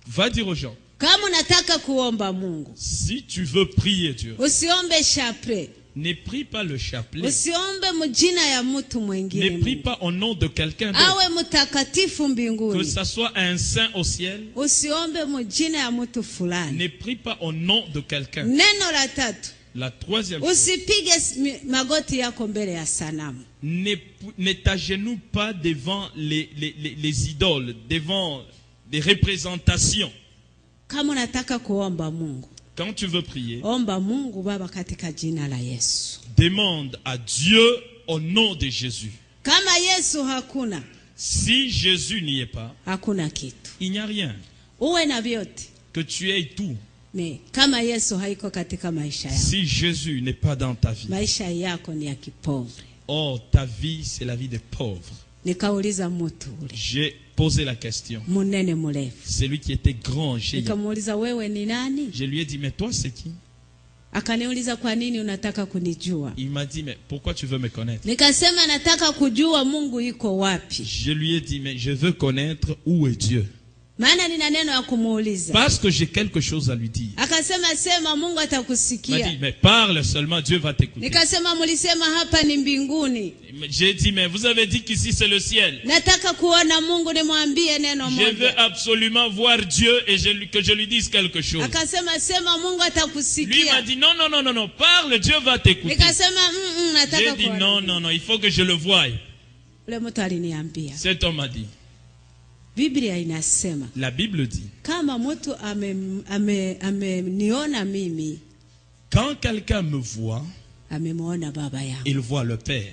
va dire aux gens, kama unataka kuomba Mungu, si tu veux prier Dieu, usiombe chapre, ne prie pas le chapelet. usiombe mjina ya mtu Ne mwingine, prie Mungu. pas au nom de quelqu'un d'autre. Awe mtakatifu Que mbinguni, ça soit un saint au ciel. usiombe mjina ya mtu fulani. Ne prie pas au nom de quelqu'un. Neno la tatu, La troisième chose, usipige magoti yako mbele ya sanamu. ne t'agenouille pas devant les idoles, devant des représentations. Kama unataka kuomba Mungu, Quand tu veux prier, omba Mungu Baba katika jina la Yesu. demande à Dieu au nom de Jésus. Kama Yesu hakuna, Si Jésus n'y est pas, hakuna kitu. il n'y a rien. Uwe na vyote, Que tu aies tout. me kama Yesu haiko katika maisha yako, Si Jésus n'est pas dans ta vie, maisha yako ni ya kipovre. oh, ta vie, c'est la vie des pauvres. Nikauliza mtu ule J'ai posé la question. munene mrefu, Celui qui était grand, géant. nikamuuliza wewe ni nani? Je lui ai dit, mais toi, c'est qui? Akaniuliza kwa nini unataka kunijua? Il m'a dit, mais pourquoi tu veux me connaître? Nikasema nataka kujua Mungu iko wapi, Je lui ai dit, mais je veux connaître où est Dieu. maana nina neno ya kumuuliza. Parce que j'ai quelque chose à lui dire. Akasema sema, Mungu Il m'a atakusikia. dit, mais parle seulement, Dieu va t'écouter. Nikasema mulisema hapa ni mbinguni, J'ai dit, mais vous avez dit qu'ici c'est le ciel. nataka kuona Mungu, nimwambie neno Je veux moja. absolument voir Dieu et que je lui dise quelque chose. Akasema sema, Mungu Lui m'a atakusikia. dit, non, non, non, non, non, parle, Dieu va t'écouter. Nikasema J'ai nataka dit, kuona. non, non, non, il faut que je le voie. Ule mtu aliniambia, Cet homme a dit, Biblia inasema la Bible dit, kama mtu ameniona mimi, quand quelqu'un me voit, amemwona baba yangu. il voit le Père.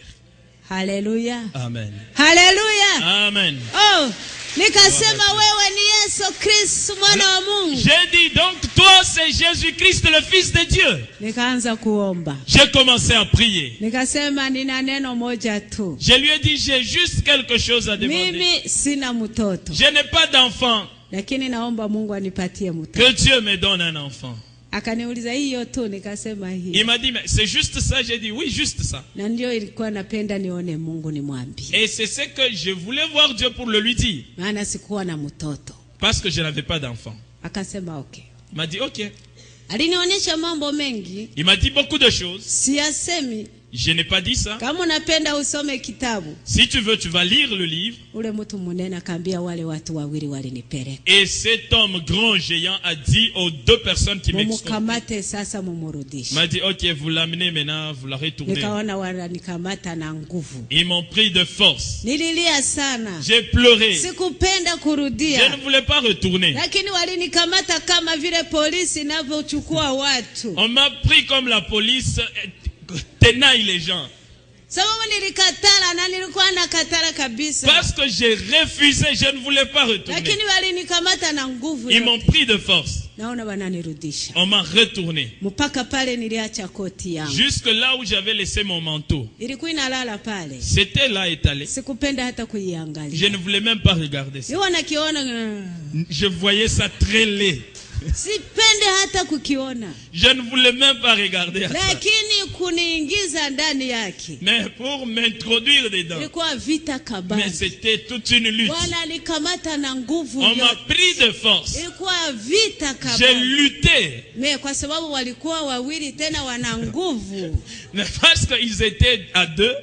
Haleluya, Amen. haleluya. Amen. Oh, nikasema wewe ni Yesu Kristo mwana wa Mungu. J'ai dit, donc toi c'est Jésus-Christ le Fils de Dieu. Nikaanza kuomba, J'ai commencé à prier. nikasema nina neno moja tu, Je lui ai dit, j'ai juste quelque chose à demander. mimi sina mtoto, Je n'ai pas d'enfant. lakini naomba Mungu anipatie mtoto. Que Dieu me donne un enfant. Akaniuliza hiyo tu, nikasema Il hii, m'a dit, mais c'est juste ça. J'ai dit, oui, juste ça. na ndio ilikuwa napenda nione Mungu nimwambie, Et c'est ce que je voulais voir Dieu pour le lui dire. maana sikuwa na mtoto. Parce que je n'avais pas d'enfant. Akasema okay. Il m'a dit, ok. Alinionyesha mambo mengi, Il m'a dit beaucoup de choses. siyasemi. Je n'ai pas dit ça. Kama unapenda usome kitabu. Si tu veux, tu vas lire le livre. Ule mtu munene akaambia wale watu wawili walinipeleka, Et cet homme grand géant a dit aux deux personnes qui m'extorquaient. mumukamate sasa mumurudishe. Il m'a dit, ok, vous l'amenez maintenant, vous la retournez. Nikaona wananikamata na nguvu, Ils m'ont pris de force. nililia sana, J'ai pleuré. sikupenda Je kurudia, ne voulais pas retourner. lakini walinikamata kama vile polisi inavyochukua watu. On m'a pris comme la police tenaille les gens. Sababu nilikatala na nilikuwa nakatala kabisa, Parce que j'ai refusé, je ne voulais pas retourner. lakini walinikamata na nguvu Ils m'ont yote. pris de force. Naona wananirudisha On m'a retourné. mpaka pale niliacha koti yangu, Jusque là où j'avais laissé mon manteau. ilikuwa inalala pale, C'était là étalé. sikupenda hata Je kuiangalia. ne voulais même pas regarder ça. Iwa nakiona Je voyais ça très laid. sipende hata kukiona, Je ne voulais même pas regarder à ça. lakini kuniingiza ndani yake Mais pour m'introduire dedans. ilikuwa vita Mais kabambi. c'était toute une lutte. Wananikamata na nguvu On m'a yote, pris de force. ilikuwa vita J'ai kabambi. lutté. Me kwa sababu walikuwa wawili tena wana nguvu, Mais parce qu'ils étaient à deux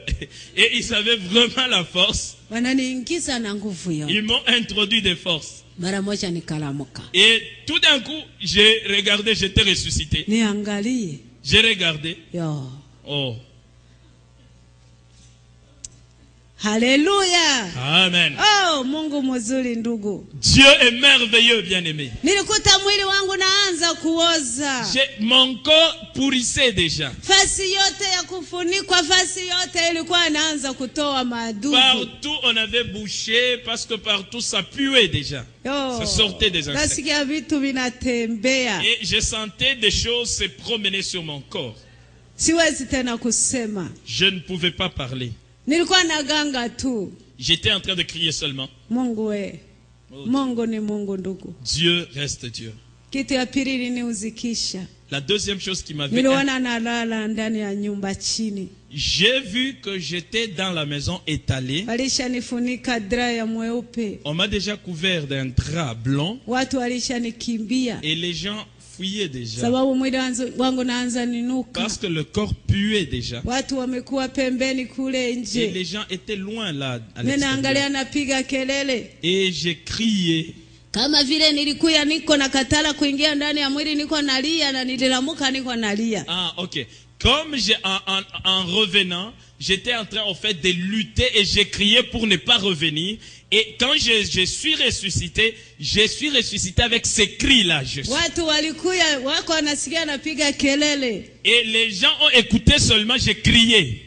et ils avaient vraiment la force, wananiingiza na nguvu yote. ils m'ont introduit des forces. Mara moja nikalamuka. Et tout d'un coup, j'ai regardé, j'étais ressuscité. Niangalie. J'ai regardé. Yo. Oh. Haleluya. Amen. Oh, Mungu mzuri ndugu. Dieu est merveilleux, bien-aimé. Nilikuta mwili wangu naanza kuoza. Mon corps pourrissait déjà. Fasi yote ya kufunikwa, fasi yote ilikuwa inaanza kutoa madudu. Partout on avait bouché parce que partout ça puait déjà. Ça sortait des insectes. Nasikia vitu vinatembea. Et je sentais des choses se promener sur mon corps. Siwezi tena kusema. Je ne pouvais pas parler. Nilikuwa naganga tu. J'étais en train de crier seulement. Mungu we. Mungu ni Mungu ndugu. Dieu reste Dieu. Kitu ya pili iliniuzikisha. La deuxième chose qui m'avait... Niliona nalala ndani ya nyumba chini. J'ai vu que j'étais dans la maison étalée. Walishanifunika drap ya mweupe. On m'a déjà couvert d'un drap blanc. Watu walishanikimbia. Et les gens fuyaient déjà. Sababu mwili wangu naanza ninuka. Parce que le corps puait déjà. Watu wamekuwa pembeni kule nje. Et les gens étaient loin là à Ninaangalia napiga kelele. Et j'ai crié. Kama vile nilikuya niko na katala kuingia ndani ya mwili niko nalia na nililamuka niko nalia. Ah, ok. Comme en revenant, j'étais en train en fait de lutter et j'ai crié pour ne pas revenir. Et quand je suis ressuscité avec ces cris-là. Watu walikuya wako wanasikia napiga kelele. Et les gens ont écouté seulement, j'ai crié.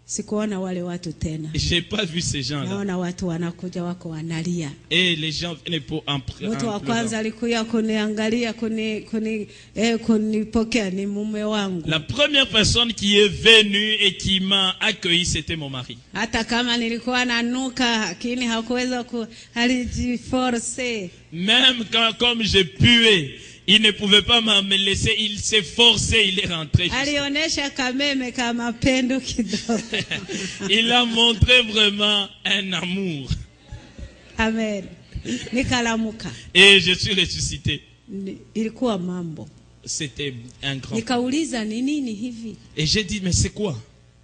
Sikuona wale watu tena. J'ai pas vu ces gens-là. Naona watu wanakuja wako wanalia. Et les gens venaient pour en Mtu wa kwanza alikuja kuniangalia kunipokea ni mume wangu. La première personne qui est venue et qui m'a accueilli, c'était mon mari. Hata kama nilikuwa nanuka lakini hakuweza alijiforce. Même comme je puais, il ne pouvait pas me laisser, il s'est forcé, il est rentré. Alionesha kameme kama pendo kidogo. Il a montré vraiment un amour. Amen. Nikalamuka. Et je suis ressuscité. Ilikuwa mambo. C'était un grand. Nikauliza ni nini hivi? Et j'ai dit mais c'est quoi?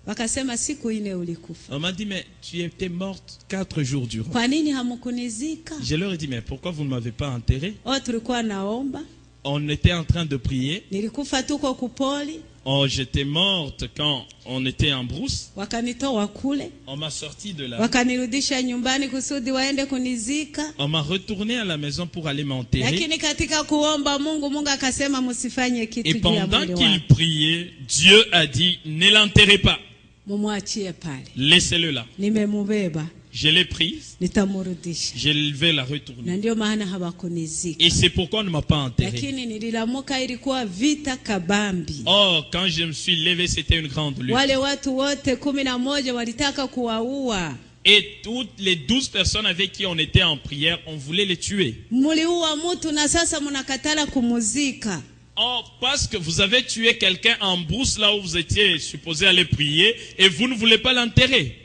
Wakasema siku ine ulikufa. On m'a dit mais tu étais morte 4 jours durant. Kwa nini hamukunizika? Je leur ai dit mais pourquoi vous ne m'avez pas enterré? Tulikuwa naomba. On était en train de prier. Nilikufa tuko kupoli. Oh, j'étais morte quand on était en brousse. Wakanitoa kule. On m'a sorti de là. Wakanirudisha nyumbani kusudi waende kunizika. On m'a retourné à la maison pour aller m'enterrer. Lakini katika kuomba Mungu akasema msifanye kitu juu ya mwili wake. Et pendant qu'il priait, Dieu a dit ne l'enterrez pas. Mumwachie pale. Laissez-le là. Nimemubeba. Je l'ai prise. Nitamurudisha. Je vais la retourner. Na ndio maana hawakunizika. Et c'est pourquoi on ne m'a pas enterré. Lakini nililamuka ilikuwa vita kabambi. Oh, quand je me suis levé, c'était une grande lutte. Wale watu wote 11 walitaka kuwaua. Et toutes les 12 personnes avec qui on était en prière, on voulait les tuer. Muliua mtu na sasa mnakatala kumuzika. Oh, parce que vous avez tué quelqu'un en brousse là où vous étiez supposé aller prier et vous ne voulez pas l'enterrer.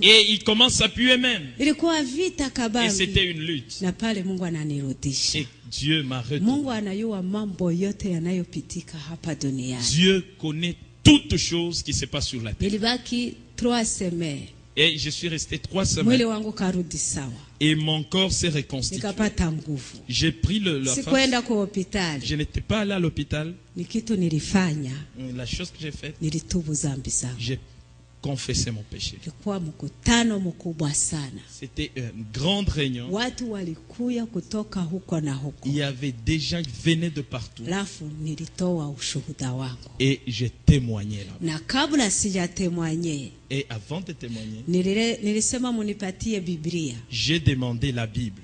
Et il commence à puer même. Et c'était une lutte. Et Dieu m'a retourné. Dieu connaît toutes choses qui se passent sur la terre. Et je suis resté 3 semaines. Et mon corps s'est reconstitué. J'ai pris la face. Je n'étais pas allé à l'hôpital. La chose que j'ai faite, j'ai confessé mon péché. C'était une grande réunion. Il y avait des gens qui venaient de partout. Et j'ai témoigné là-bas. Et avant de témoigner, j'ai demandé la Bible.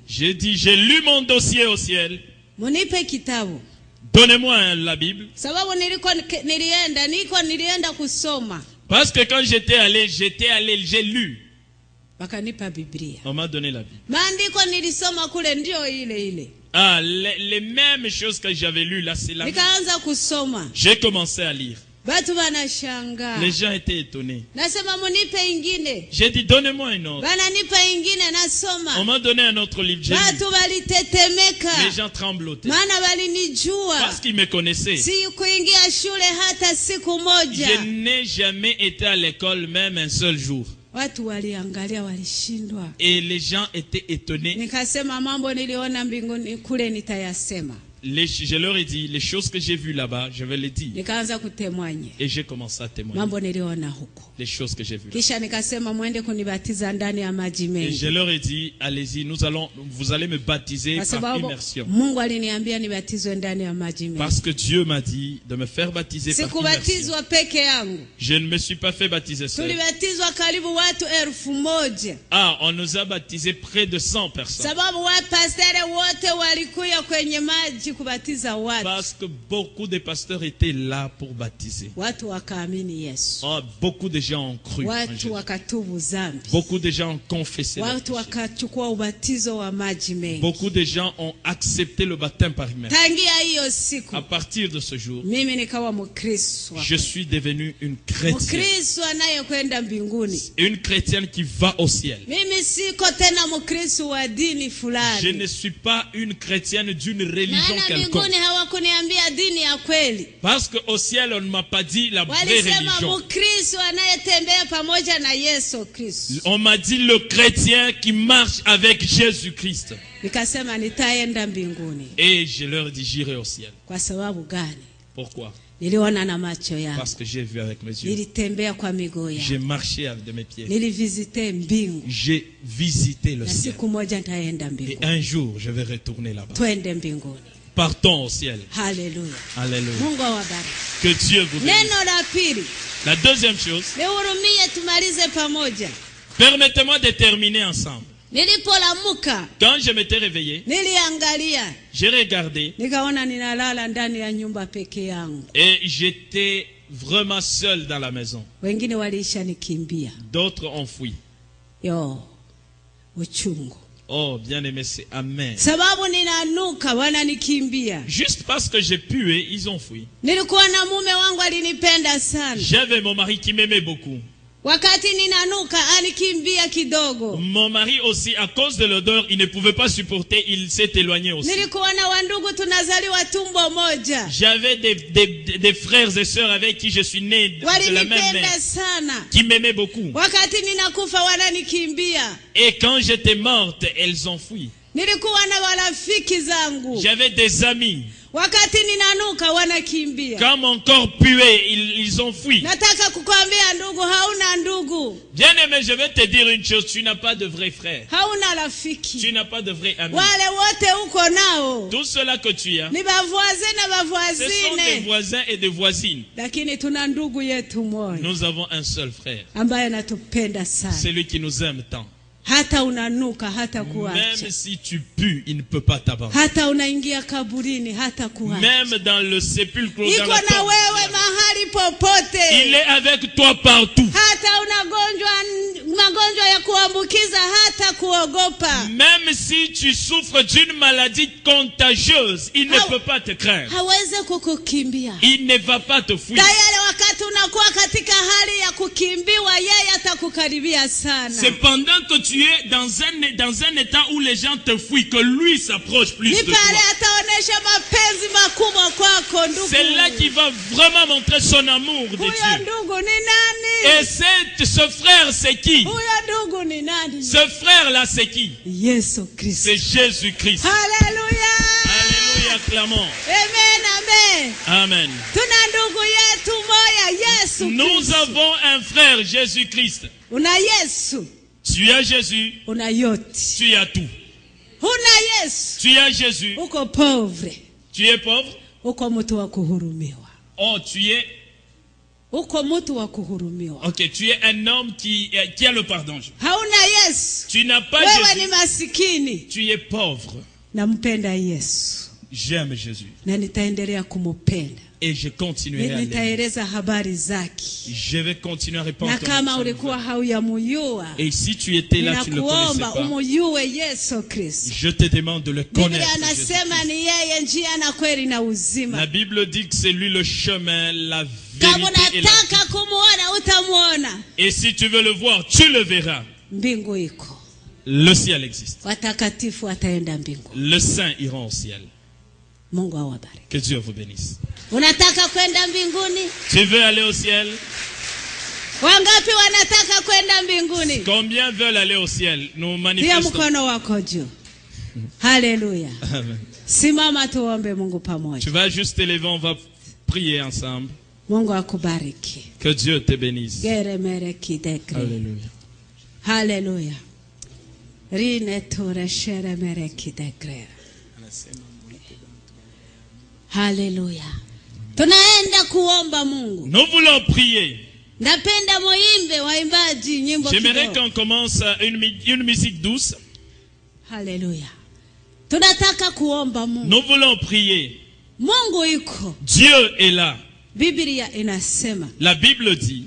J'ai dit, j'ai lu mon dossier au ciel. Donnez-moi la Bible. Parce que quand j'étais allé, j'ai lu. On m'a donné la Bible. Ah, les mêmes choses que j'avais lues là, c'est la Bible. J'ai commencé à lire. Les gens étaient étonnés. J'ai dit, donnez-moi une autre. On m'a donné un autre livre. Les gens tremblotaient. Parce qu'ils me connaissaient. Je n'ai jamais été à l'école même un seul jour. Watu waliangalia walishindwa. Et les gens étaient étonnés. Nikasema mambo niliona mbinguni kule nitayasema. Je leur ai dit, les choses que j'ai vues là-bas, je vais les dire. Nikaanza kutemwanya. Et j'ai commencé à témoigner. Mambo niliona huko. Les choses que j'ai vues. Kisha nikasema mwende kunibatiza ndani ya maji mengi. Et je leur ai dit, allez-y, vous allez me baptiser par immersion. Mungu aliniambia nibatizwe ndani ya maji mengi. Parce que Dieu m'a dit de me faire baptiser par immersion. Sikubatizwa peke yangu. Je ne me suis pas fait baptiser seul. Tulibatizwa karibu watu 1,000. Ah, on nous a baptisé près de 100 personnes. Sababu wapastore wote walikuja kwenye maji kubatiza watu. Parce que beaucoup de pasteurs étaient là pour baptiser. Watu wakaamini Yesu. Oh, beaucoup de gens ont cru. Watu wakatubu zambi. Beaucoup de gens ont confessé. Watu wakachukua ubatizo wa maji mengi. Beaucoup de gens ont accepté le baptême par immersion. Tangia hiyo siku. À partir de ce jour, mimi nikawa Mkristo. Je suis devenu une chrétienne. Mkristo anayekwenda mbinguni. Une chrétienne qui va au ciel. Mimi siko tena Mkristo wa dini fulani. Je ne suis pas une chrétienne d'une religion quelconque. Hawakuniambia dini ya kweli. Parce que au ciel on ne m'a pas dit la vraie religion. Walisema Mkristo anayetembea pamoja na Yesu Kristo. On m'a dit le chrétien qui marche avec Jésus-Christ. Nikasema nitaenda mbinguni. Et je leur dis j'irai au ciel. Kwa sababu gani? Pourquoi? Niliona na macho yangu. Parce que j'ai vu avec mes yeux. Nilitembea kwa miguu yangu. J'ai marché avec de mes pieds. Nilivisite mbingu. J'ai visité le ciel. Siku moja nitaenda mbinguni. Et un jour je vais retourner là-bas. Twende mbinguni. Partons au ciel. Alléluia. Alléluia. Mungu awabariki. Que Dieu vous bénisse. Neno la pili. La deuxième chose. Nihurumie tumalize pamoja. Permettez-moi de terminer ensemble. Nilipolamuka. Quand je m'étais réveillé, niliangalia. J'ai regardé. Nikaona ninalala ndani ya nyumba peke yangu. Et j'étais vraiment seul dans la maison. Wengine waliisha nikimbia. D'autres ont fui. Yo. Uchungu. Oh, bien-aimé, c'est amen. Sababu ninanuka wananikimbia. Juste parce que j'ai pué, ils ont fui. Nilikuwa na mume wangu alinipenda sana. J'avais mon mari qui m'aimait beaucoup. Wakati ninanuka anikimbia kidogo. Mon mari aussi, à cause de l'odeur, il ne pouvait pas supporter, il s'est éloigné aussi. Nilikuwa na wandugu tunazaliwa tumbo moja. J'avais des frères et sœurs avec qui je suis né de la même mère, qui m'aimaient beaucoup. Wakati ninakufa wananikimbia. Et quand j'étais morte, elles ont fui. Nilikuwa na marafiki zangu. J'avais des amis. Wakati ninanuka wanakimbia. Quand mon corps puait, ils ont fui. Nataka kukwambia ndugu, hauna ndugu. Bien-aimé, je vais te dire une chose, tu n'as pas de vrai frère. Hauna rafiki. Tu n'as pas de vrai ami. Wale wote uko nao. Tout cela que tu as, ni bavoisin na bavoisine. Ce sont des voisins et des voisines. Lakini tuna ndugu yetu moja. Nous avons un seul frère. Ambaye anatupenda sana. Celui qui nous aime tant. Hata unanuka hata kuacha. Même si tu pues, il ne peut pas t'abandonner. Hata unaingia kaburini hata kuacha. Même dans le sépulcre, dans la tombe, na wewe mahali popote. Il est avec toi partout. Hata magonjwa ya kuambukiza hata kuogopa. Même si tu souffres d'une maladie contagieuse, il ne peut pas te craindre. Hawezi kukukimbia. Il ne va pas te fuir. Tayari wakati unakuwa katika hali ya kukimbiwa, yeye atakukaribia sana. Cependant que tu es dans un état où les gens te fuient, que lui s'approche plus de toi. C'est là qu'il va vraiment montrer son amour de Dieu. Et ce frère, c'est qui? Ce frère-là, c'est qui? C'est Jésus-Christ. Alléluia. Alléluia, clamons. Amen, amen. Amen. Nous avons un frère, Jésus-Christ. Tu as Jésus, tu as tout. Tu as Jésus, tu es pauvre. Oh, tu es... Ok, tu es un homme qui a le pardon. Tu n'as pas Jésus, tu es pauvre. J'aime Jésus. Et je continuerai à l'aimer. Je vais continuer à répandre ton Et si tu étais là, tu ne le connaissais pas. Je te demande de le connaître. La Bible dit que c'est lui le chemin, la vérité et la vie. Et si tu veux le voir, tu le verras. Le ciel existe. Le saint ira au ciel. Que Dieu vous bénisse. Tu veux aller au ciel? Wangapi wanataka kwenda mbinguni? Combien veulent aller au ciel? Nous manifestons. Mkono wako juu. Haleluya. Simama tuombe Mungu pamoja. Tu vas juste te lever, on va prier ensemble. Mungu akubariki. Que Dieu te bénisse. Alléluia. Haleluya. Rine ture shere mere kidekre. Haleluya. Tunaenda kuomba Mungu. Nous voulons prier. Napenda muimbe waimbaji nyimbo kidogo. J'aimerais qu'on commence une musique douce. Haleluya. Tunataka kuomba Mungu. Nous voulons prier. Mungu yuko. Dieu est là. Biblia inasema. La Bible dit.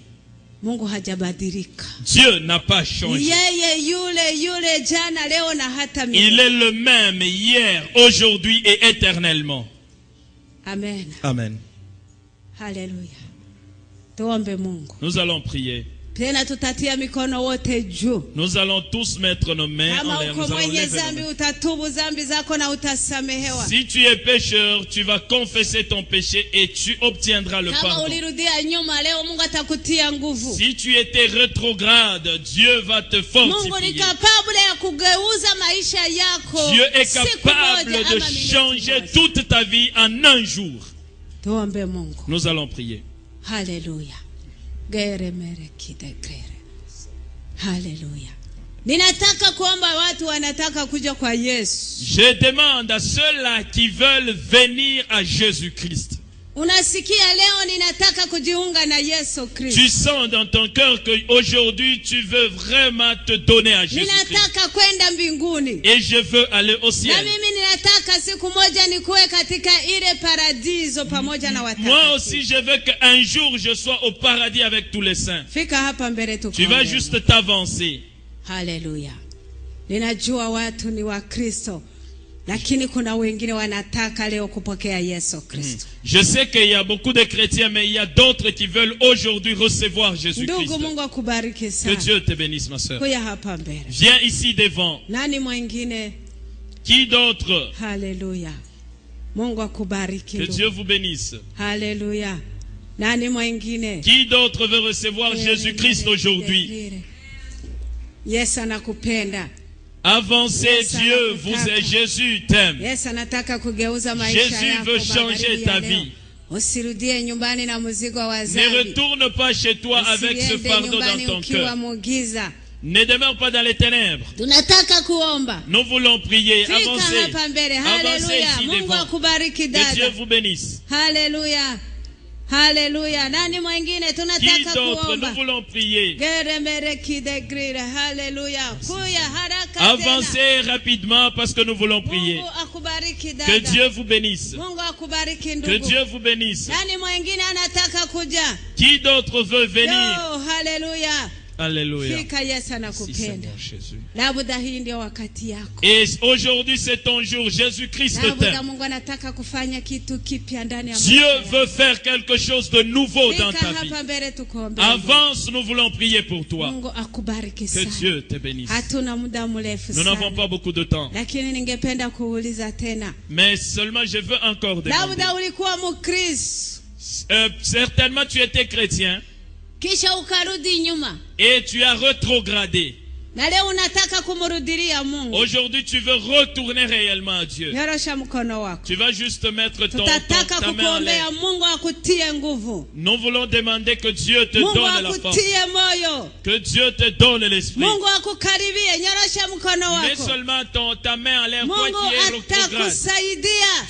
Mungu hajabadilika. Dieu n'a pas changé. Yeye yule jana leo na hata milele. Il est le même hier, aujourd'hui et éternellement. Amen. Amen. Haleluya. Tuombe Mungu. Nous allons prier. Tena tutatia mikono wote juu. Nous allons tous mettre nos mains en l'air. Kama uko mwenye zambi utatubu zambi zako na utasamehewa. Si tu es pécheur, tu vas confesser ton péché et tu obtiendras le pardon. Kama ulirudia nyuma leo Mungu atakutia nguvu. Si tu étais rétrograde, Dieu va te fortifier. Mungu ni capable ya kugeuza maisha yako. Dieu est capable de changer toute ta vie en un jour. Tuombe Mungu. Nous allons prier. Haleluya. Gere mere kidekere. Haleluya. Ninataka kuomba watu wanataka kuja kwa Yesu. Je demande à ceux-là qui veulent venir à Jésus-Christ. Unasikia leo ninataka kujiunga na Yesu Kristo. Tu sens dans ton cœur qu'aujourd'hui tu veux vraiment te donner à Jésus-Christ. Ninataka kwenda mbinguni. Et je veux aller au ciel. Na mimi ninataka siku moja nikuwe katika ile paradiso pamoja na watakatifu. Moi aussi je veux qu'un jour je sois au paradis avec tous les saints. Fika hapa mbele tu. Tu vas juste t'avancer. Haleluya. Ninajua watu ni wa Kristo. Lakini kuna wengine wanataka leo kupokea Yesu Kristo. Je sais qu'il y a beaucoup de chrétiens, mais il y a d'autres qui veulent aujourd'hui recevoir Jésus-Christ. Ndugu, Mungu akubariki sana. Que Dieu te bénisse, ma sœur. Kuya hapa mbele. Viens ici devant. Nani mwingine? Qui d'autre? Haleluya. Mungu akubariki. Que Dieu vous bénisse. Haleluya. Nani mwingine? Qui d'autre veut recevoir Jésus-Christ aujourd'hui? Yesu anakupenda. Avancez, Dieu vous aime, Jésus t'aime. Jésus veut changer ta vie. Ne retourne pas chez toi avec ce fardeau dans ton cœur. Ne demeure pas dans les ténèbres. Nous voulons prier. Avancez. Avancez ici devant. Que Dieu vous bénisse. Alléluia. Haleluya. Nani mwingine tunataka kuomba? Nous voulons prier. Haleluya. Kuya haraka. Avancez rapidement parce que nous voulons prier. Que Dieu vous bénisse. Que Dieu vous bénisse. Nani mwingine anataka kuja? Qui d'autre veut venir? Haleluya. Alléluia. Et aujourd'hui c'est ton jour. Jésus-Christ t'aime. Dieu veut faire quelque chose de nouveau dans ta vie. Avance, nous voulons prier pour toi. Que Dieu te bénisse. Nous n'avons pas beaucoup de temps. Mais seulement je veux encore demander. Certainement tu étais chrétien. Et tu as rétrogradé. Aujourd'hui tu veux retourner réellement à Dieu. Tu vas juste mettre ta main en l'air. Nous voulons demander que Dieu te donne la force. Que Dieu te donne l'esprit. Mets seulement ta main en l'air, toi qui es rétrograde.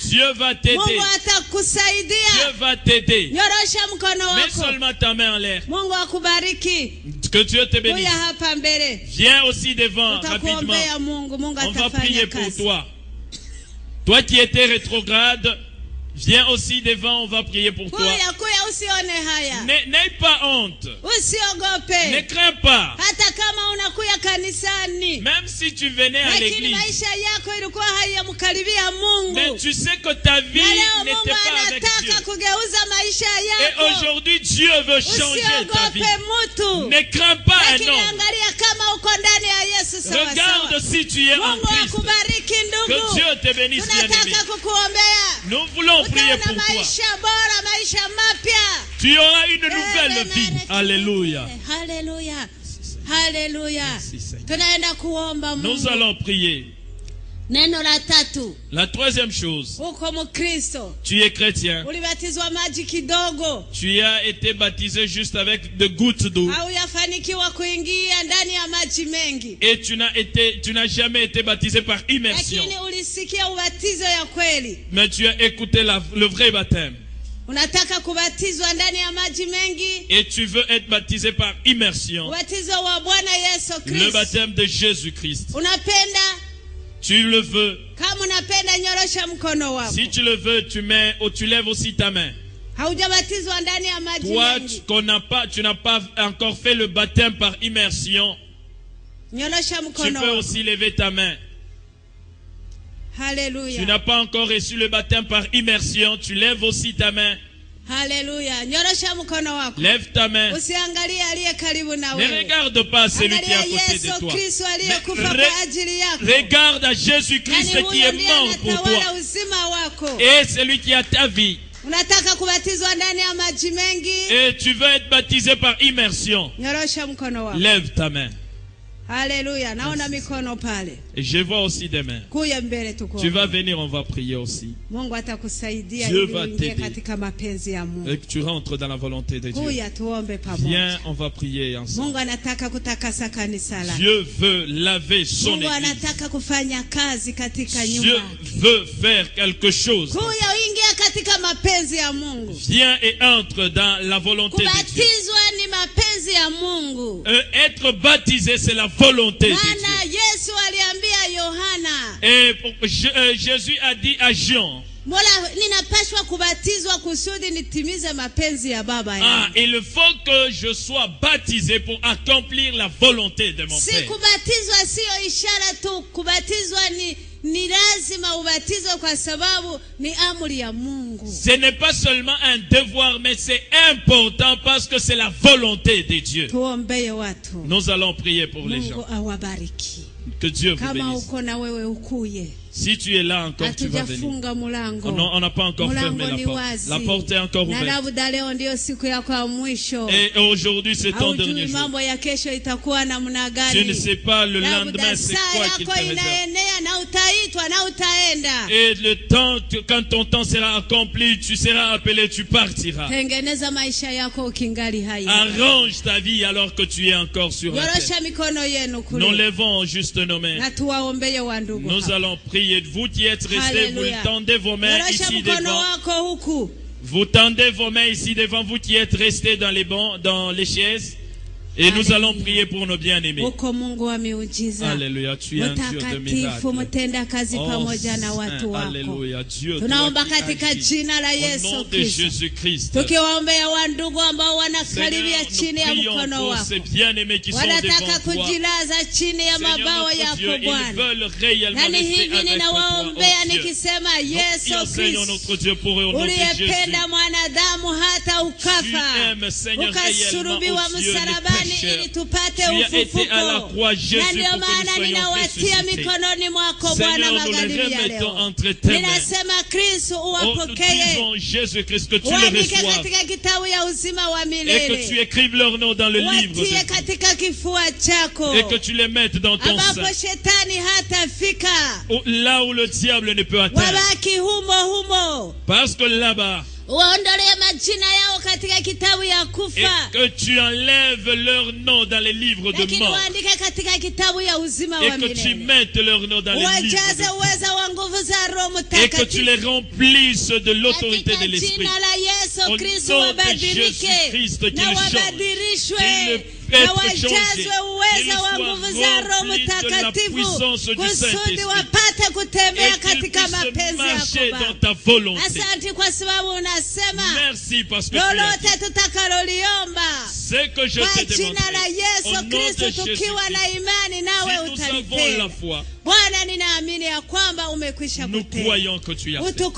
Dieu va t'aider. Dieu va t'aider. Mets seulement ta main en l'air. Que Dieu te bénisse. Viens aussi devant rapidement. On va prier pour toi. Toi qui étais rétrograde, viens aussi devant, on va prier pour toi. N'aie pas honte. Ne crains pas. Même si tu venais à l'église, mais tu sais que ta vie n'était pas avec Dieu. Et aujourd'hui, Dieu veut changer ta vie. Ne crains pas un homme. Regarde si tu es en Christ. Que Dieu te bénisse, bien-aimé. Nous voulons prier pour toi. Tu auras une nouvelle vie. Alléluia. Alléluia. Alléluia. Nous allons prier. Neno la tatu. La troisième chose. Uko mkristo. Tu es chrétien. Ulibatizwa maji kidogo. Tu as été baptisé juste avec de gouttes d'eau. Hauyafanikiwa kuingia ndani ya maji mengi. Et tu n'as jamais été baptisé par immersion. Lakini ulisikia ubatizo ya kweli. Mais tu as écouté le vrai baptême. Unataka kubatizwa ndani ya maji mengi. Et tu veux être baptisé par immersion. Ubatizo wa Bwana Yesu Kristo. Le baptême de Jésus-Christ. Unapenda? Tu le veux. Kama unapenda nyorosha mkono wako. Si tu le veux, tu lèves aussi ta main. Haujabatizwa ndani ya maji mengi. Toi, tu n'as pas encore fait le baptême par immersion. Nyorosha mkono wako. Tu peux aussi lever ta main. Alléluia. Tu n'as pas encore reçu le baptême par immersion, tu lèves aussi ta main. Alléluia. Nyorosha mkono wako. Lève ta main. Usiangalie aliye karibu na wewe. Ne regarde pas celui qui est à côté de toi. Regarde à Jésus-Christ qui est mort pour toi. Et celui qui a ta vie. Unataka kubatizwa ndani ya maji mengi. Et tu veux être baptisé par immersion. Nyorosha mkono wako. Lève ta main. Alléluia. Naona mikono pale. Et je vois aussi des mains. Kuya mbele tuko. Tu vas venir, on va prier aussi. Mungu atakusaidia Dieu ili va uingie t'aider. katika mapenzi ya Mungu. Et que tu rentres dans la volonté de Dieu. Kuya tuombe pamoja. Viens, on va prier ensemble. Mungu anataka kutakasa kanisa lake. Dieu veut laver son Mungu église. anataka kufanya kazi katika nyumba. Dieu veut faire quelque chose. Kuya uingie katika mapenzi ya Mungu. Viens et entre dans la volonté de Dieu. Kubatizwa ni mapenzi ya Mungu. Être baptisé, c'est la volonté de Dieu. Maana Yesu aliambia Yohana. Et Jésus a dit à Jean. Mola, ninapaswa kubatizwa kusudi nitimize mapenzi ya Baba yangu. Il faut que je sois baptisé pour accomplir la volonté de mon Père. Si kubatizwa sio ishara tu, kubatizwa ni lazima ubatizwe kwa sababu ni amri ya Mungu. Ce n'est pas seulement un devoir, mais c'est important parce que c'est la volonté de Dieu. Tuombee watu. Nous allons prier pour les gens. Mungu awabariki. Que Dieu vous Kama bénisse. uko na wewe ukuye. Si tu es là encore, tu vas venir. Non, on n'a pas encore fermé la porte. La porte est encore ouverte. Et aujourd'hui, c'est ton dernier jour. Tu ne sais pas le lendemain, c'est quoi qu'il te réserve. Et le temps, quand ton temps sera accompli, tu seras appelé, tu partiras. Arrange ta vie alors que tu es encore sur la terre. Nous levons juste nos mains. Nous allons prier. Vous qui êtes restés, vous tendez vos mains ici devant. Vous tendez vos mains ici devant vous qui êtes restés dans les bancs, dans les chaises. Et nous allons prier pour nos bien-aimés. Alléluia, tu es un Dieu de miracles. Alléluia, Dieu, au nom de Jésus-Christ. Seigneur, nous prions pour ces bien-aimés qui sont devant toi. Seigneur, notre Dieu, ils veulent réellement rester avec toi, oh Dieu. Seigneur, notre Dieu, pour eux, au nom de Jésus. Tu aimes, Seigneur, réellement, oh Dieu, les pécheurs. Tu as été à la croix, Jésus, pour que nous soyons ressuscités. Seigneur, nous les remettons entre tes mains. Oh, nous disons, Jésus-Christ, que tu les reçoives et que tu écrives leur nom dans le livre de vie. Et que tu les mettes dans ton sein. Là où le diable ne peut atteindre. Parce que là-bas, et que tu enlèves leur nom dans les livres de mort. Et que tu mettes leur nom dans les livres de vie. Et que tu les remplisses de l'autorité de l'Esprit. Au nom de Jésus-Christ, qu'ils changent. Qu'ils être changés. Qu'ils soient remplis de la puissance du Saint-Esprit. Et qu'ils puissent marcher dans ta volonté. Merci parce que tu as dit. Ce que je te demande, au nom de Jésus-Christ, si nous avons la foi, nous croyons que tu as fait. Oh,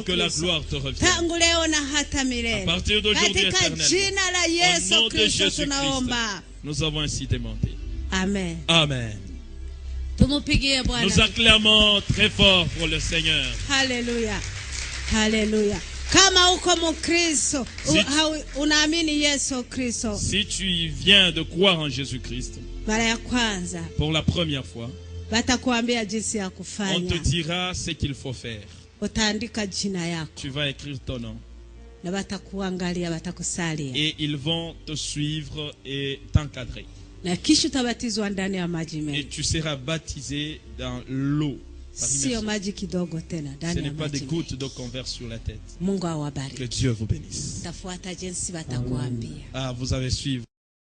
que la gloire te revienne. À partir d'aujourd'hui éternellement, au nom de Jésus-Christ, nous avons ainsi demandé. Amen. Amen. Nous acclamons très fort pour le Seigneur. Alléluia. Alléluia. Si tu viens de croire en Jésus-Christ, pour la première fois, on te dira ce qu'il faut faire. Tu vas écrire ton nom. Et ils vont te suivre et t'encadrer. Et tu seras baptisé dans l'eau. Ce n'est pas des gouttes d'eau qu'on verse sur la tête. Que Dieu vous bénisse. Ah, vous avez suivi.